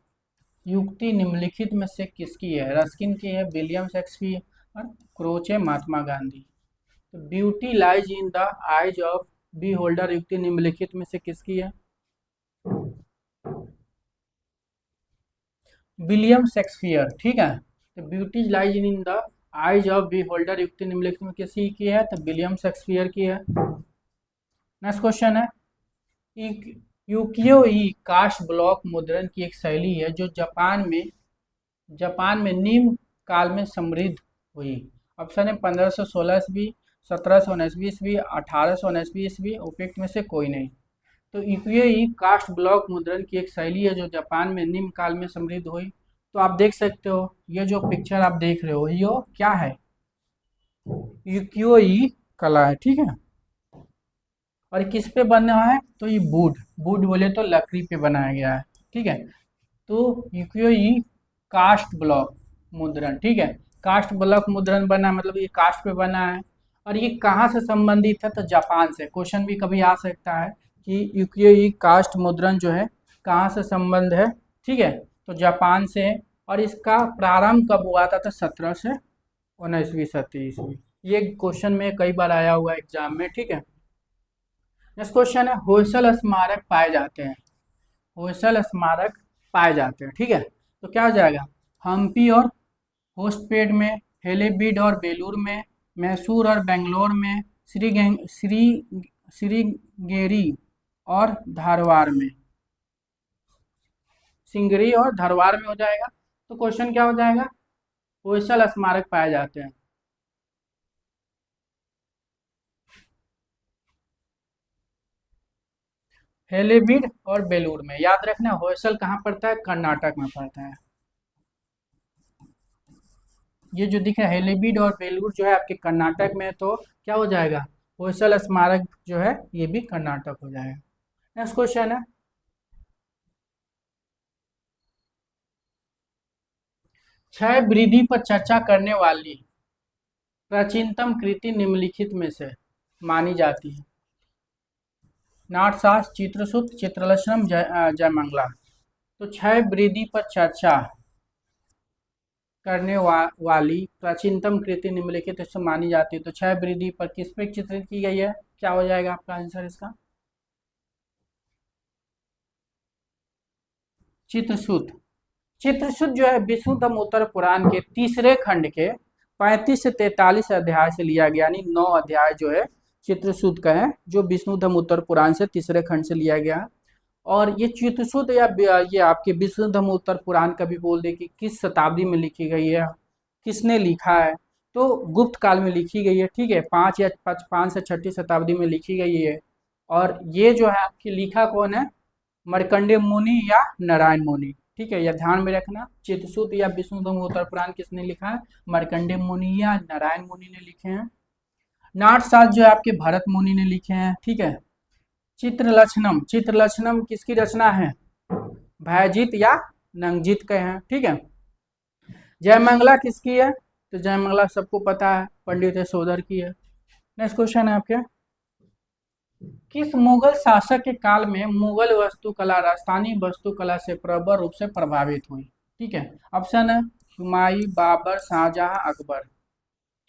युक्ति निम्नलिखित में से किसकी है? रस्किन की है, William Shakespeare, Croce, Mahatma Gandhi. तो beauty lies in the eyes of beholder युक्ति निम्नलिखित में से किसकी है? विलियम शेक्सपियर, ठीक है। तो beauty lies in the eyes of beholder युक्ति निम्नलिखित में किसी की है? तो विलियम शेक्सपियर की है। नेक्स्ट क्वेश्चन है, यूकियो ई कास्ट ब्लॉक मुद्रण की एक शैली है जो जापान में निम्न काल में समृद्ध हुई। ऑप्शन है 1516 ईस्वी, 1719 ईस्वी, 1819 ईस्वी, उपयुक्त में से कोई नहीं। तो यूकियो ई कास्ट ब्लॉक मुद्रण की एक शैली है जो जापान में निम्न काल में समृद्ध हुई। तो आप देख सकते हो, ये जो पिक्चर आप देख रहे हो, ये क्या है? यूकियो ई कला है, ठीक है। और किस पे बना है? तो ये वुड, वुड बोले तो लकड़ी पे बनाया गया है, ठीक है। तो यूकियो ई कास्ट ब्लॉक मुद्रण, ठीक है। कास्ट ब्लॉक मुद्रण बना मतलब ये कास्ट पे बना है। और ये कहाँ से संबंधित है? तो जापान से। क्वेश्चन भी कभी आ सकता है कि यूकियो ई कास्ट मुद्रण जो है कहाँ से संबंध है, ठीक है। तो जापान से है। और इसका प्रारंभ कब हुआ था? तो 1719वीं सदी ईस्वी। ये क्वेश्चन में कई बार आया हुआ एग्जाम में, ठीक है। नेक्स्ट क्वेश्चन है, होयसल स्मारक पाए जाते हैं। होयसल स्मारक पाए जाते हैं, ठीक है। तो क्या हो जाएगा? हम्पी और होस्टपेड में, हेलेबीड और बेलूर में, मैसूर और बेंगलोर में, श्रीगेरी और धारवाड़ में। सिंगरी और धारवाड़ में हो जाएगा। तो क्वेश्चन क्या हो जाएगा? होयसल स्मारक पाए जाते हैं। हेलेबीड और बेलूर में, याद रखना। होयसल कहाँ पड़ता है? कर्नाटक में पड़ता है। ये जो दिख रहा है हेलेबीड और बेलूर जो है आपके कर्नाटक में है, तो क्या हो जाएगा? होयसल स्मारक जो है ये भी कर्नाटक हो जाएगा। नेक्स्ट क्वेश्चन है, क्षय वृद्धि पर चर्चा करने वाली प्राचीनतम कृति निम्नलिखित में से मानी जाती है? नाट्यशास्त्र, चित्रसूत्र, चित्रलक्षणम, जयमंगला। तो क्षय वृद्धि पर चर्चा करने वाली प्राचीनतम कृति निम्नलिखित इससे मानी जाती है। तो क्षय वृद्धि पर किस पे चित्रित की गई है, क्या हो जाएगा आपका आंसर इसका? चित्रसूत। चित्रसूत जो है विष्णुतम उत्तर पुराण के तीसरे खंड के 35 से 43 अध्याय से लिया गया, यानी 9 अध्याय जो है चित्रसूत का है, जो विष्णुतम उत्तर पुराण से तीसरे खंड से लिया गया। और ये चित्रसूत या ये आपके विष्णुतम उत्तर पुराण कभी बोल दे कि किस शताब्दी में लिखी गई है, किसने लिखा है, तो गुप्त काल में लिखी गई है। ठीक है, 5 से 6ठी शताब्दी में लिखी गई है। और ये जो है आपकी लिखा कौन है? मार्कंडेय मुनि या नारायण मुनि। ठीक है, यह ध्यान में रखना, चित्रसूत या विष्णुतम उत्तर पुराण किसने लिखा है? मार्कंडेय मुनि या नारायण मुनि ने लिखे हैं। नाट्यशास्त्र जो है आपके भरत मुनि ने लिखे हैं। ठीक है, चित्रलक्षणम, चित्रलक्षणम किसकी रचना है? भयजीत या नंगजीत के हैं। ठीक है, जयमंगला किसकी है? तो जयमंगला सबको पता है, पंडित यशोधर की है। नेक्स्ट क्वेश्चन है आपके, किस मुगल शासक के काल में मुगल वास्तुकला राजस्थानी वास्तुकला से प्रबल रूप से प्रभावित हुई? ठीक है, ऑप्शन है हुमायूं, बाबर, शाहजहां, अकबर।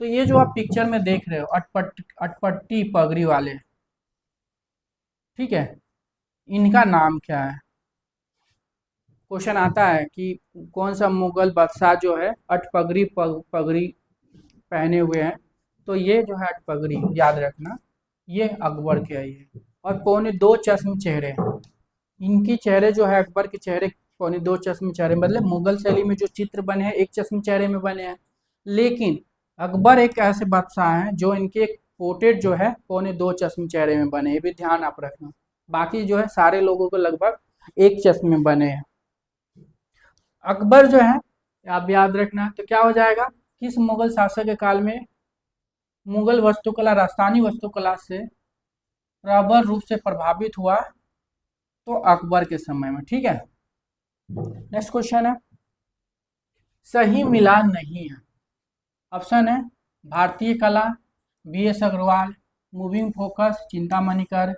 तो ये जो आप पिक्चर में देख रहे हो अटपट्टी पगड़ी वाले, ठीक है, इनका नाम क्या है? क्वेश्चन आता है कि कौन सा मुगल बादशाह जो है अटपगड़ी पगड़ी पहने हुए हैं। तो ये जो है अटपगड़ी, याद रखना, ये अकबर के है ये। और पौने 2 चश्म चेहरे, इनकी चेहरे जो है अकबर के चेहरे पौने 2 चश्म चेहरे, मतलब मुगल शैली में जो चित्र बने हैं एक चश्म चेहरे में बने हैं। लेकिन अकबर एक ऐसे बादशाह हैं जो इनके एक पोर्ट्रेट जो है पौने 2 चश्म चेहरे में बने, ये भी ध्यान आप रखना। बाकी जो है सारे लोगों को लगभग एक चश्मे में बने हैं। अकबर जो है आप याद रखना, तो क्या हो जाएगा, किस मुगल शासक के काल में मुगल वास्तुकला राजस्थानी वास्तुकला से प्रबल रूप से प्रभावित हुआ? तो अकबर के समय में। ठीक है, नेक्स्ट क्वेश्चन है, सही मिलान नहीं है। ऑप्शन है भारतीय कला, B S. Agrawal, moving focus, Chintamani Kar,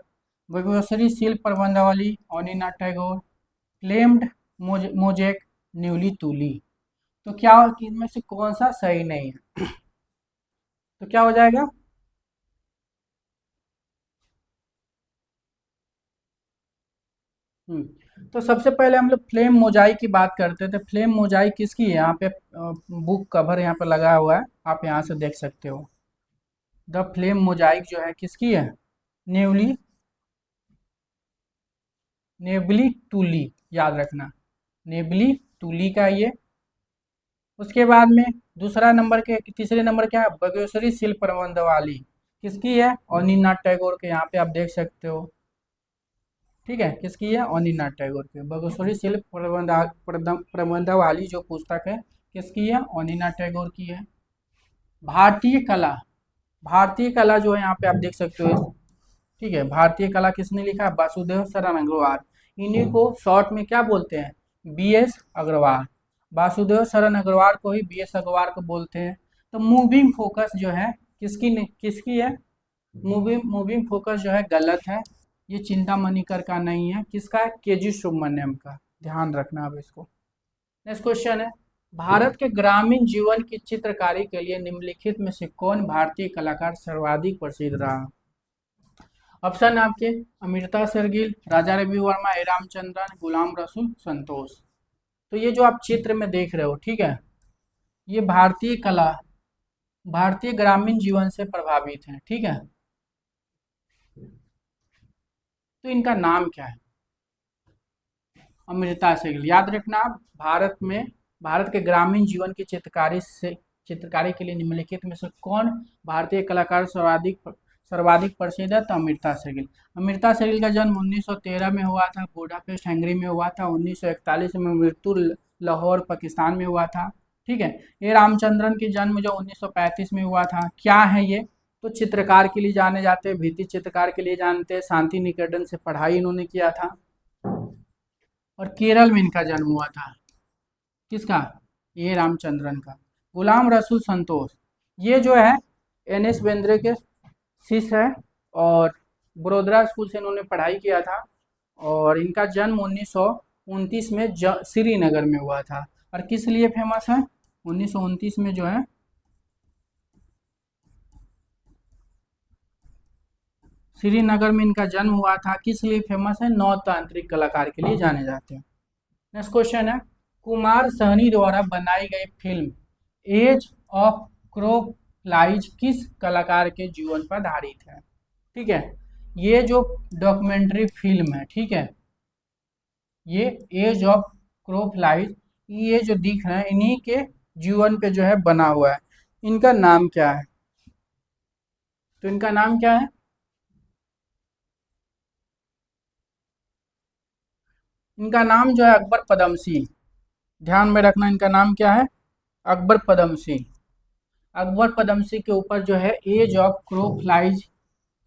भुवनेश्वरी शिल्प प्रबंधावली, अनिना टैगोर, क्लेम्ड मोजेक, न्यूली तुली। तो क्या इनमें से कौन सा सही नहीं है? तो क्या हो जाएगा? तो सबसे पहले हम लोग फ्लेम मोजाइक की बात करते थे। फ्लेम मोजाइक किसकी है? यहाँ पे बुक कवर यहाँ पे लगा हुआ है, आप यहाँ से देख सकते हो। द फ्लेम मोजाइक जो है किसकी है? नेवली नेबली टूली, याद रखना, नेबली टूली का ये। उसके बाद में दूसरा नंबर के तीसरे नंबर क्या है? बागेश्वरी शिल्प प्रबंध वाली, किसकी है? अनिनाथ टैगोर के, यहाँ पे आप देख सकते हो। ठीक है, किसकी है? अनिनाथ टैगोर की। बागेश्वरी शिल्प प्रबंध वाली जो पुस्तक है किसकी है? अनिनाथ टैगोर की है। भारतीय कला, भारतीय कला जो है यहाँ पे आप देख सकते हो। ठीक है, भारतीय कला किसने लिखा है? वासुदेव शरण अग्रवाल। इन्हीं को शॉर्ट में क्या बोलते हैं? बी.एस. अग्रवाल। वासुदेव शरण अग्रवाल को ही बी.एस. अग्रवाल को बोलते हैं। तो मूविंग फोकस जो है किसकी है? मूविंग मूविंग फोकस जो है गलत है, ये चिंतामणि कर का नहीं है। किसका है? के.जी. सुब्रमण्यम का, ध्यान रखना अब इसको। नेक्स्ट क्वेश्चन है, भारत के ग्रामीण जीवन की चित्रकारी के लिए निम्नलिखित में से कौन भारतीय कलाकार सर्वाधिक प्रसिद्ध रहा? ऑप्शन आपके अमृता शेरगिल, राजा रवि वर्मा, ए रामचंद्रन, गुलाम रसूल, संतोष। तो ये जो आप चित्र में देख रहे हो, ठीक है, ये भारतीय कला, भारतीय ग्रामीण जीवन से प्रभावित है। ठीक है, तो इनका नाम क्या है? अमृता शेरगिल, याद रखना आप। भारत के ग्रामीण जीवन की चित्रकारी के लिए निम्नलिखित में से कौन भारतीय कलाकार सर्वाधिक प्रसिद्ध है? तो अमृता शेरगिल। अमृता शेरगिल का जन्म 1913 में हुआ था, बुडापेस्ट हंगरी में हुआ था। 1941 में मृत्यु लाहौर पाकिस्तान में हुआ था। ठीक है, ये रामचंद्रन की जन्म जो 1935 में हुआ था। क्या है ये? तो चित्रकार के लिए जाने जाते हैं, भित्ति चित्रकार के लिए जानते हैं। शांति निकेतन से पढ़ाई इन्होंने किया था और केरल में इनका जन्म हुआ था। किसका? ये रामचंद्रन का। गुलाम रसूल संतोष, ये जो है एन.एस. बेंद्रे के शिष्य है और बड़ोदरा स्कूल से इन्होंने पढ़ाई किया था। और इनका जन्म 1929 में श्रीनगर में हुआ था। और किस लिए फेमस है? 1929 में जो है श्रीनगर में इनका जन्म हुआ था। किस लिए फेमस है? नौतांत्रिक कलाकार के लिए जाने जाते हैं। नेक्स्ट क्वेश्चन है, कुमार साहनी द्वारा बनाई गई फिल्म एज ऑफ क्रोकोडाइल्स किस कलाकार के जीवन पर आधारित है? ठीक है, ये जो डॉक्यूमेंट्री फिल्म है, ठीक है, ये एज ऑफ क्रोकोडाइल्स, ये जो दिख रहे हैं इन्हीं के जीवन पे जो है बना हुआ है। इनका नाम क्या है? तो इनका नाम क्या है? इनका नाम जो है अकबर पदमसी। ध्यान में रखना, इनका नाम क्या है? अकबर पदमसी। अकबर पदमसी के ऊपर जो है एज ऑफ क्रोकोडाइल्स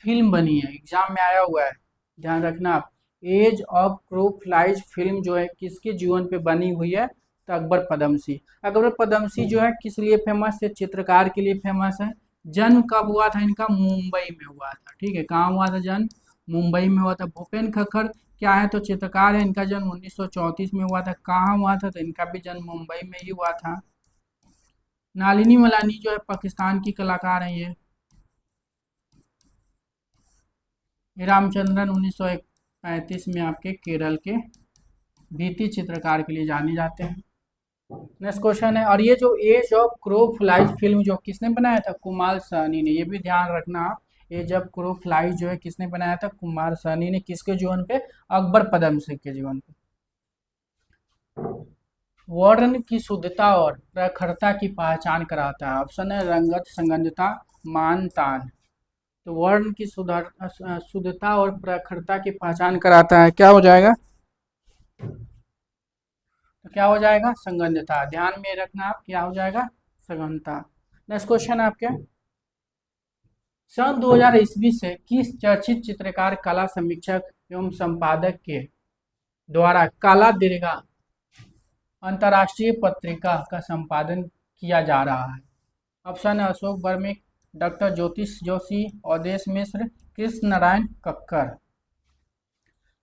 फिल्म बनी है, एग्जाम में आया हुआ है, ध्यान रखना आप। एज ऑफ क्रोकोडाइल्स फिल्म जो है किसके जीवन पे बनी हुई है? तो अकबर पदमसी। अकबर पदमसी जो है किस लिए फेमस है? चित्रकार के लिए फेमस है। जन्म कब हुआ था इनका? मुंबई में हुआ था। ठीक है, कहाँ हुआ था जन्म? मुंबई में हुआ था। भूपेन खक्खर क्या है? तो चित्रकार है। इनका जन्म 1934 में हुआ था। कहाँ हुआ था? तो इनका भी जन्म मुंबई में ही हुआ था। नालिनी मलानी जो है पाकिस्तान की कलाकार है ये। रामचंद्रन 1935 में आपके केरल के भित्ति चित्रकार के लिए जाने जाते हैं। नेक्स्ट क्वेश्चन है, और ये जो एज ऑफ क्रोकोडाइल्स फिल्म जो किसने बनाया था? कुमार साहनी ने। ये भी ध्यान रखना आप, एज ऑफ क्रोकोडाइल्स जो है किसने बनाया था? कुमार साहनी ने। किसके जीवन पे? अकबर पदमसी के जीवन पे। वर्ण की शुद्धता और प्रखरता की पहचान कराता है। ऑप्शन है रंगत, संगंधता, मान, तान। तो वर्ण की शुद्धता और प्रखरता की पहचान कराता है। क्या हो जाएगा? तो क्या हो जाएगा? संगंधता। ध्यान में रखना आप, क्या हो जाएगा? संगंधता। नेक्स्ट क्वेश्चन है आपके, सन 2000 ईस्वी से किस चर्चित चित्रकार, कला समीक्षक एवं संपादक के द्वारा काला दीर्घा अंतर्राष्ट्रीय पत्रिका का संपादन किया जा रहा है? ऑप्शन है अशोक वर्मिक, डॉक्टर ज्योतिष जोशी, अवधेश मिश्र, कृष्ण नारायण कक्कर।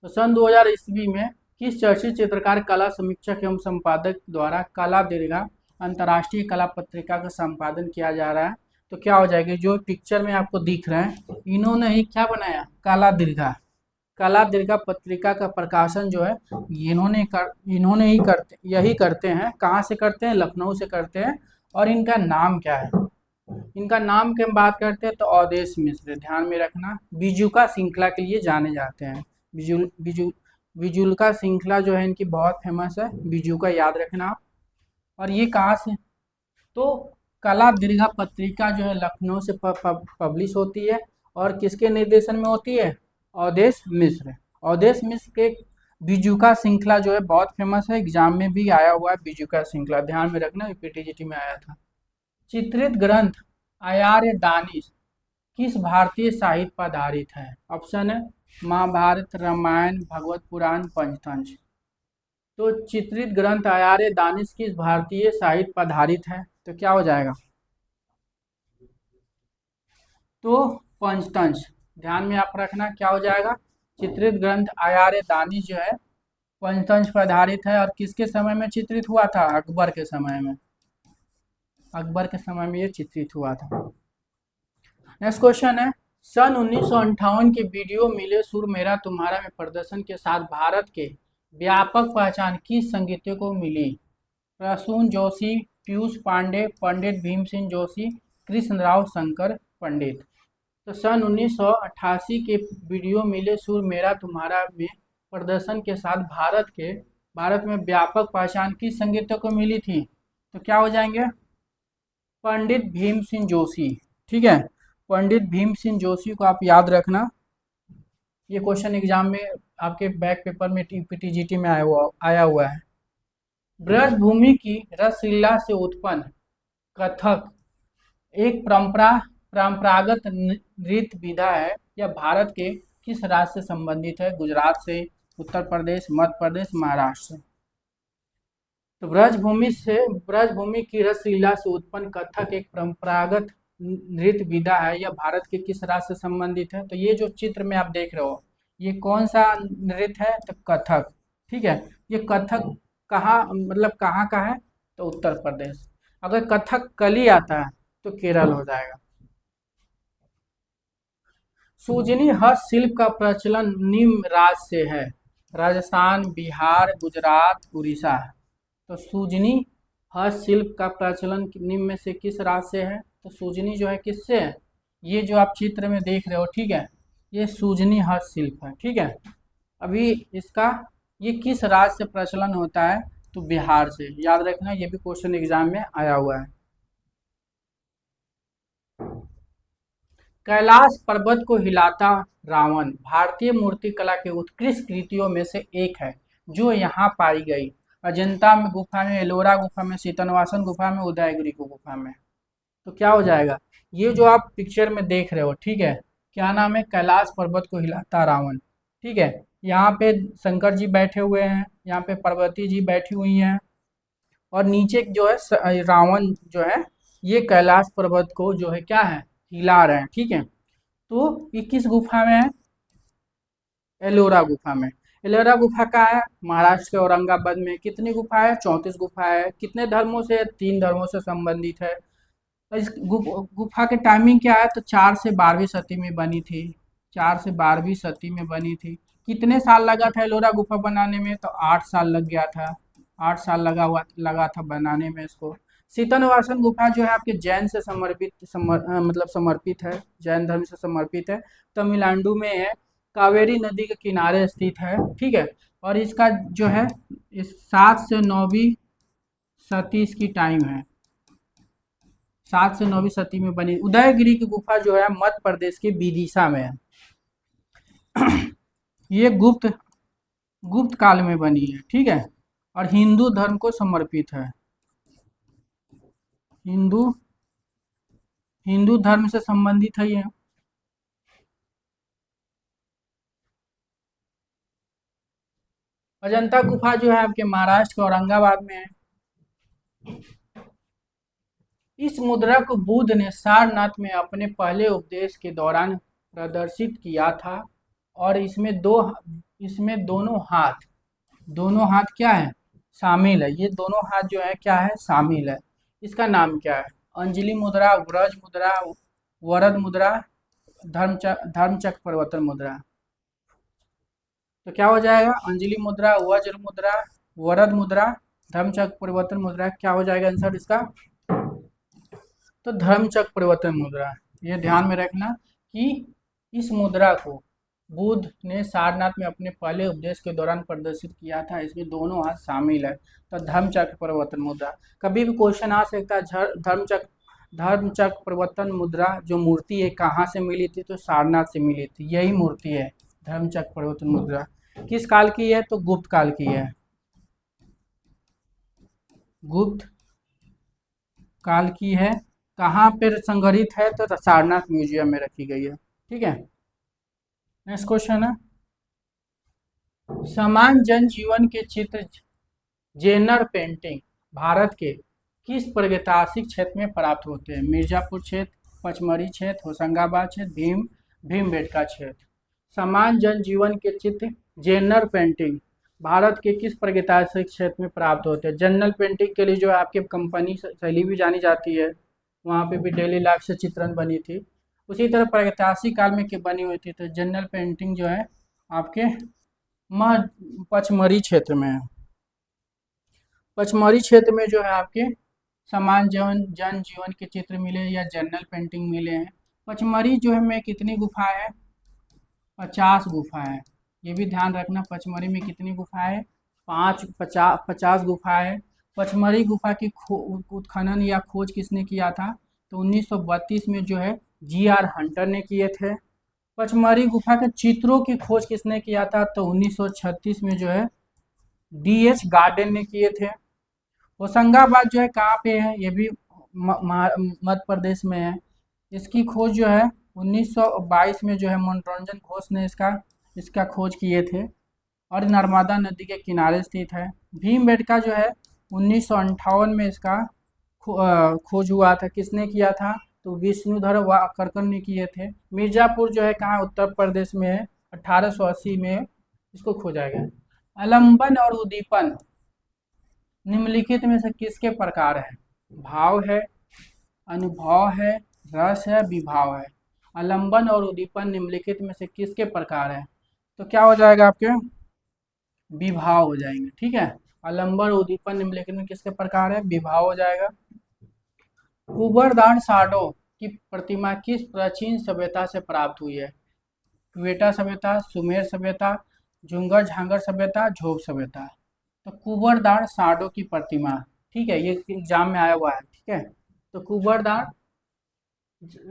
तो सन 2000 ईस्वी में किस चर्चित चित्रकार, कला समीक्षक एवं संपादक द्वारा काला दीर्घा अंतर्राष्ट्रीय कला पत्रिका का संपादन किया जा रहा है? तो क्या हो जाएगी? जो पिक्चर में आपको दिख रहे हैं इन्होंने ही क्या बनाया? काला दीर्घा। काला दीर्घा पत्रिका का प्रकाशन जो है इन्होंने ही करते, यही करते हैं। कहाँ से करते हैं? लखनऊ से करते हैं। और इनका नाम क्या है? इनका नाम की हम बात करते हैं तो अवधेश मिश्र। ध्यान में रखना, बिजुका श्रृंखला के लिए जाने जाते हैं। बिजुलका श्रृंखला जो है इनकी बहुत फेमस है, बिजुका, याद रखना आप। और ये कहाँ से? तो कला दीर्घा पत्रिका जो है लखनऊ से पब्लिश होती है। और किसके निर्देशन में होती है? अवधेश मिश्र। अवधेश मिश्र के बिजुका श्रृंखला जो है बहुत फेमस है, एग्जाम में भी आया हुआ है बिजुका श्रृंखला, ध्यान में रखना, पीटीजीटी में आया था। चित्रित ग्रंथ आर्य दानिश किस भारतीय साहित्य पर आधारित है? ऑप्शन है महाभारत, रामायण, भगवत पुराण, पंचतंत्र। तो चित्रित ग्रंथ आर्य दानिश किस भारतीय साहित्य पर आधारित है? तो क्या हो जाएगा? तो पंचतंत्र। ध्यान में आप रखना, क्या हो जाएगा? चित्रित ग्रंथ आर्य दानिश जो है पंचतंत्र पर आधारित है। और किसके समय में चित्रित हुआ था? अकबर के समय में। अकबर के समय में ये चित्रित हुआ था। नेक्स्ट क्वेश्चन है, सन 1958 के वीडियो मिले सुर मेरा तुम्हारा में प्रदर्शन के साथ भारत के व्यापक पहचान किस संगीतज्ञ को मिली? प्रसून जोशी, पीयूष पांडे, पंडित भीमसेन जोशी, कृष्णराव शंकर पंडित। तो सन 1988 के वीडियो मिले सुर मेरा तुम्हारा में प्रदर्शन के साथ भारत में व्यापक पहचान किस संगीतज्ञ को मिली थी? तो क्या हो जाएंगे? पंडित भीमसेन जोशी। ठीक है, पंडित भीमसेन जोशी को आप याद रखना। ये क्वेश्चन एग्जाम में आपके बैक पेपर में पीटीजीटी में आया हुआ है। ब्रजभूमि की रसलीला से उत्पन्न कथक एक परंपरागत नृत्य विधा है। यह भारत के किस राज्य से संबंधित है? गुजरात से, उत्तर प्रदेश, मध्य प्रदेश, महाराष्ट्र से। तो ब्रजभूमि की रसलीला से उत्पन्न कथक एक परंपरागत नृत्य विधा है। यह भारत के किस राज्य से संबंधित है? तो ये जो चित्र में आप देख रहे हो ये कौन सा नृत्य है? तो कथक। ठीक है, ये कथक कहाँ, मतलब कहाँ का है? तो उत्तर प्रदेश। अगर कथक कली आता है तो केरल हो जाएगा। सूजनी हस्तशिल्प का प्रचलन निम्न राज्य से है। राजस्थान, बिहार, गुजरात, उड़ीसा। तो सूजनी हस्तशिल्प का प्रचलन निम्न में से किस राज्य से है? तो सूजनी जो है किससे है? ये जो आप चित्र में देख रहे हो, ठीक है, ये सूजनी हस्तशिल्प है, ठीक है। अभी इसका ये किस राज्य से प्रचलन होता है? तो बिहार से। याद रखना, ये भी क्वेश्चन एग्जाम में आया हुआ है। कैलाश पर्वत को हिलाता रावण भारतीय मूर्तिकला के उत्कृष्ट कृतियों में से एक है, जो यहाँ पाई गई। अजंता में गुफा में, एलोरा गुफा में, सीतनवासन गुफा में, उदयगिरी को गुफा में। तो क्या हो जाएगा? ये जो आप पिक्चर में देख रहे हो, ठीक है, क्या नाम है? कैलाश पर्वत को हिलाता रावण, ठीक है। यहाँ पे शंकर जी बैठे हुए हैं, यहाँ पे पार्वती जी बैठी हुई हैं, और नीचे जो है रावण जो है ये कैलाश पर्वत को जो है क्या है? हिला रहे हैं, ठीक है। तो ये किस गुफा में है? एलोरा गुफा में। एलोरा गुफा का है महाराष्ट्र के औरंगाबाद में। कितनी गुफा है? 34 गुफा है। कितने धर्मों से? 3 धर्मों से संबंधित है। इस गुफा के टाइमिंग क्या है? तो 4 से 12वीं सदी में बनी थी। 4 से 12वीं सदी में बनी थी। कितने साल लगा था एलोरा गुफा बनाने में? तो 8 साल लग गया था। 8 साल लगा था बनाने में इसको। सीतनवासन गुफा जो है आपके जैन से मतलब समर्पित है, जैन धर्म से समर्पित है। तमिलनाडु में है, कावेरी नदी के किनारे स्थित है, ठीक है। और इसका जो है इस 7 से 9वीं सदी इसकी टाइम है। 7 से 9वीं सदी में बनी। उदयगिरी की गुफा जो है मध्य प्रदेश के विदिशा में है। ये गुप्त काल में बनी है, ठीक है, और हिंदू धर्म को समर्पित है। हिंदू धर्म से संबंधित है ये। अजंता गुफा जो है आपके महाराष्ट्र के औरंगाबाद में है। इस मुद्रा को बुद्ध ने सारनाथ में अपने पहले उपदेश के दौरान प्रदर्शित किया था, और इसमें दोनों हाथ क्या है? शामिल है। ये दोनों हाथ जो है क्या है? शामिल है। इसका नाम क्या है? अंजलि मुद्रा, व्रज मुद्रा, वरद मुद्रा, धर्मचक्र परिवर्तन मुद्रा। तो क्या हो जाएगा? अंजलि मुद्रा, वज्र मुद्रा, वरद मुद्रा, धर्मचक्र परिवर्तन मुद्रा। क्या हो जाएगा आंसर इसका? तो धर्मचक्र परिवर्तन मुद्रा। ये ध्यान में रखना कि इस मुद्रा को बुद्ध ने सारनाथ में अपने पहले उपदेश के दौरान प्रदर्शित किया था। इसमें दोनों हाथ शामिल है। तो धर्मचक्र परिवर्तन मुद्रा। कभी भी क्वेश्चन आ सकता है, धर्मचक्र परिवर्तन मुद्रा जो मूर्ति है कहाँ से मिली थी? तो सारनाथ से मिली थी। यही मूर्ति है धर्मचक्र परिवर्तन मुद्रा। किस काल की है? तो गुप्त काल की है। गुप्त काल की है। कहाँ पर संग्रहित है? तो सारनाथ म्यूजियम में रखी गई है, ठीक है। नेक्स्ट क्वेश्चन है, समान जनजीवन के चित्र जेनर पेंटिंग भारत के किस प्रागैतिहासिक क्षेत्र में प्राप्त होते हैं? मिर्जापुर क्षेत्र, पचमढ़ी क्षेत्र, होशंगाबाद क्षेत्र, भीमबेटका क्षेत्र। समान जनजीवन के चित्र जेनर पेंटिंग भारत के किस प्रागैतिहासिक क्षेत्र में प्राप्त होते हैं? जनरल पेंटिंग के लिए जो है आपकी कंपनी शैली भी जानी जाती है, वहाँ पे भी डेली लाइफ से चित्रण बनी थी। उसी तरह प्रागैतिहासिक काल में बनी हुई थी। तो जनरल पेंटिंग जो है आपके पचमढ़ी क्षेत्र में है। पचमढ़ी क्षेत्र में जो है आपके समान जन जीवन के चित्र मिले या जनरल पेंटिंग मिले हैं। पचमढ़ी जो है में कितनी गुफाएं हैं? 50 गुफाएं हैं। ये भी ध्यान रखना, पचमढ़ी में कितनी गुफाएं हैं? 50 गुफाएं हैं। पचमढ़ी गुफा की उत्खनन या खोज किसने किया था? तो 1932 में जो है जी.आर. हंटर ने किए थे। पचमढ़ी गुफा के चित्रों की खोज किसने किया था? तो 1936 में जो है डी.एच. गार्डन ने किए थे। होशंगाबाद जो है कहाँ पे है? ये भी मध्य प्रदेश में है। इसकी खोज जो है 1922 में जो है मनोरंजन घोष ने इसका खोज किए थे, और नर्मदा नदी के किनारे स्थित है। भीमबेटका जो है 1958 में इसका खोज हुआ था। किसने किया था? तो विष्णुधर वाकरकर ने किए थे। मिर्जापुर जो है कहाँ? उत्तर प्रदेश में है। 1880 में इसको खोजा गया। आलम्बन और उद्दीपन निम्नलिखित में से किसके प्रकार है? भाव है, अनुभव है, रस है, विभाव है। आलंबन और उद्दीपन निम्नलिखित में से किसके प्रकार है? तो क्या हो जाएगा आपके? विभाव हो जाएंगे, ठीक है। आलंबन उद्दीपन निम्नलिखित में किसके प्रकार है? विभाव हो जाएगा। कुबरदान साडो की प्रतिमा किस प्राचीन सभ्यता से प्राप्त हुई है? क्वेटा सभ्यता, सुमेर सभ्यता, झुंगर झांगर सभ्यता, झोप सभ्यता। तो कुबरदान साडो की प्रतिमा, ठीक है, ये एग्जाम में आया हुआ है, ठीक है। तो कुबरदान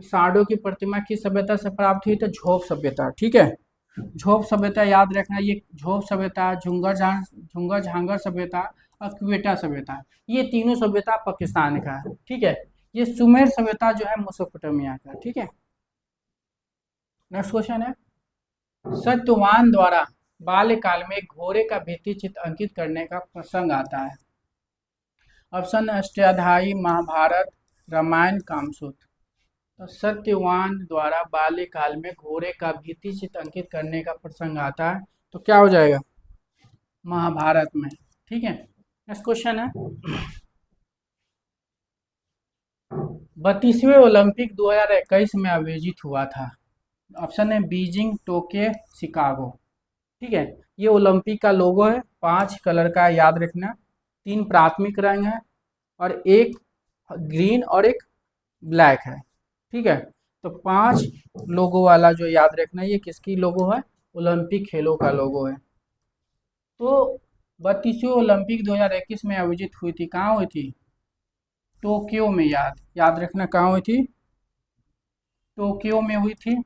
साडो की प्रतिमा किस सभ्यता से प्राप्त हुई? तो झोप सभ्यता, ठीक है। झोप सभ्यता याद रखना, ये झोप सभ्यता, झुंगर झांगर सभ्यता और क्वेटा सभ्यता, ये तीनों सभ्यता पाकिस्तान का है, ठीक है। ये सुमेर सभ्यता जो है मेसोपोटामिया का, ठीक है। नेक्स्ट क्वेश्चन है, सत्यवान द्वारा बाल्यकाल में एक घोड़े का भित्ति चित्र अंकित करने का प्रसंग आता है। ऑप्शन अष्टाध्यायी, महाभारत, रामायण, कामसूत्र। तो सत्यवान द्वारा बाल्यकाल में घोड़े का भित्ति चित्र अंकित करने का प्रसंग आता है, तो क्या हो जाएगा? महाभारत में, ठीक है। नेक्स्ट क्वेश्चन है, 32वें ओलंपिक 2021 में आयोजित हुआ था। ऑप्शन है बीजिंग, टोक्यो, शिकागो, ठीक है। ये ओलंपिक का लोगो है, 5 कलर का है, याद रखना। 3 प्राथमिक रंग है और एक ग्रीन और एक ब्लैक है, ठीक है। तो 5 लोगो वाला जो याद रखना, ये किसकी लोगो है? ओलंपिक खेलों का लोगो है। तो 32वीं ओलंपिक 2021 में आयोजित हुई थी, कहाँ हुई थी? टोक्यो में, याद रखना कहाँ हुई थी? टोक्यो में हुई थी।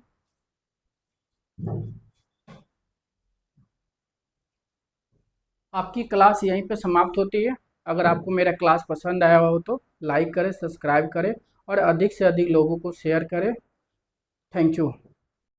आपकी क्लास यहीं पे समाप्त होती है। अगर आपको मेरा क्लास पसंद आया हो तो लाइक करें, सब्सक्राइब करें और अधिक से अधिक लोगों को शेयर करें। Thank you.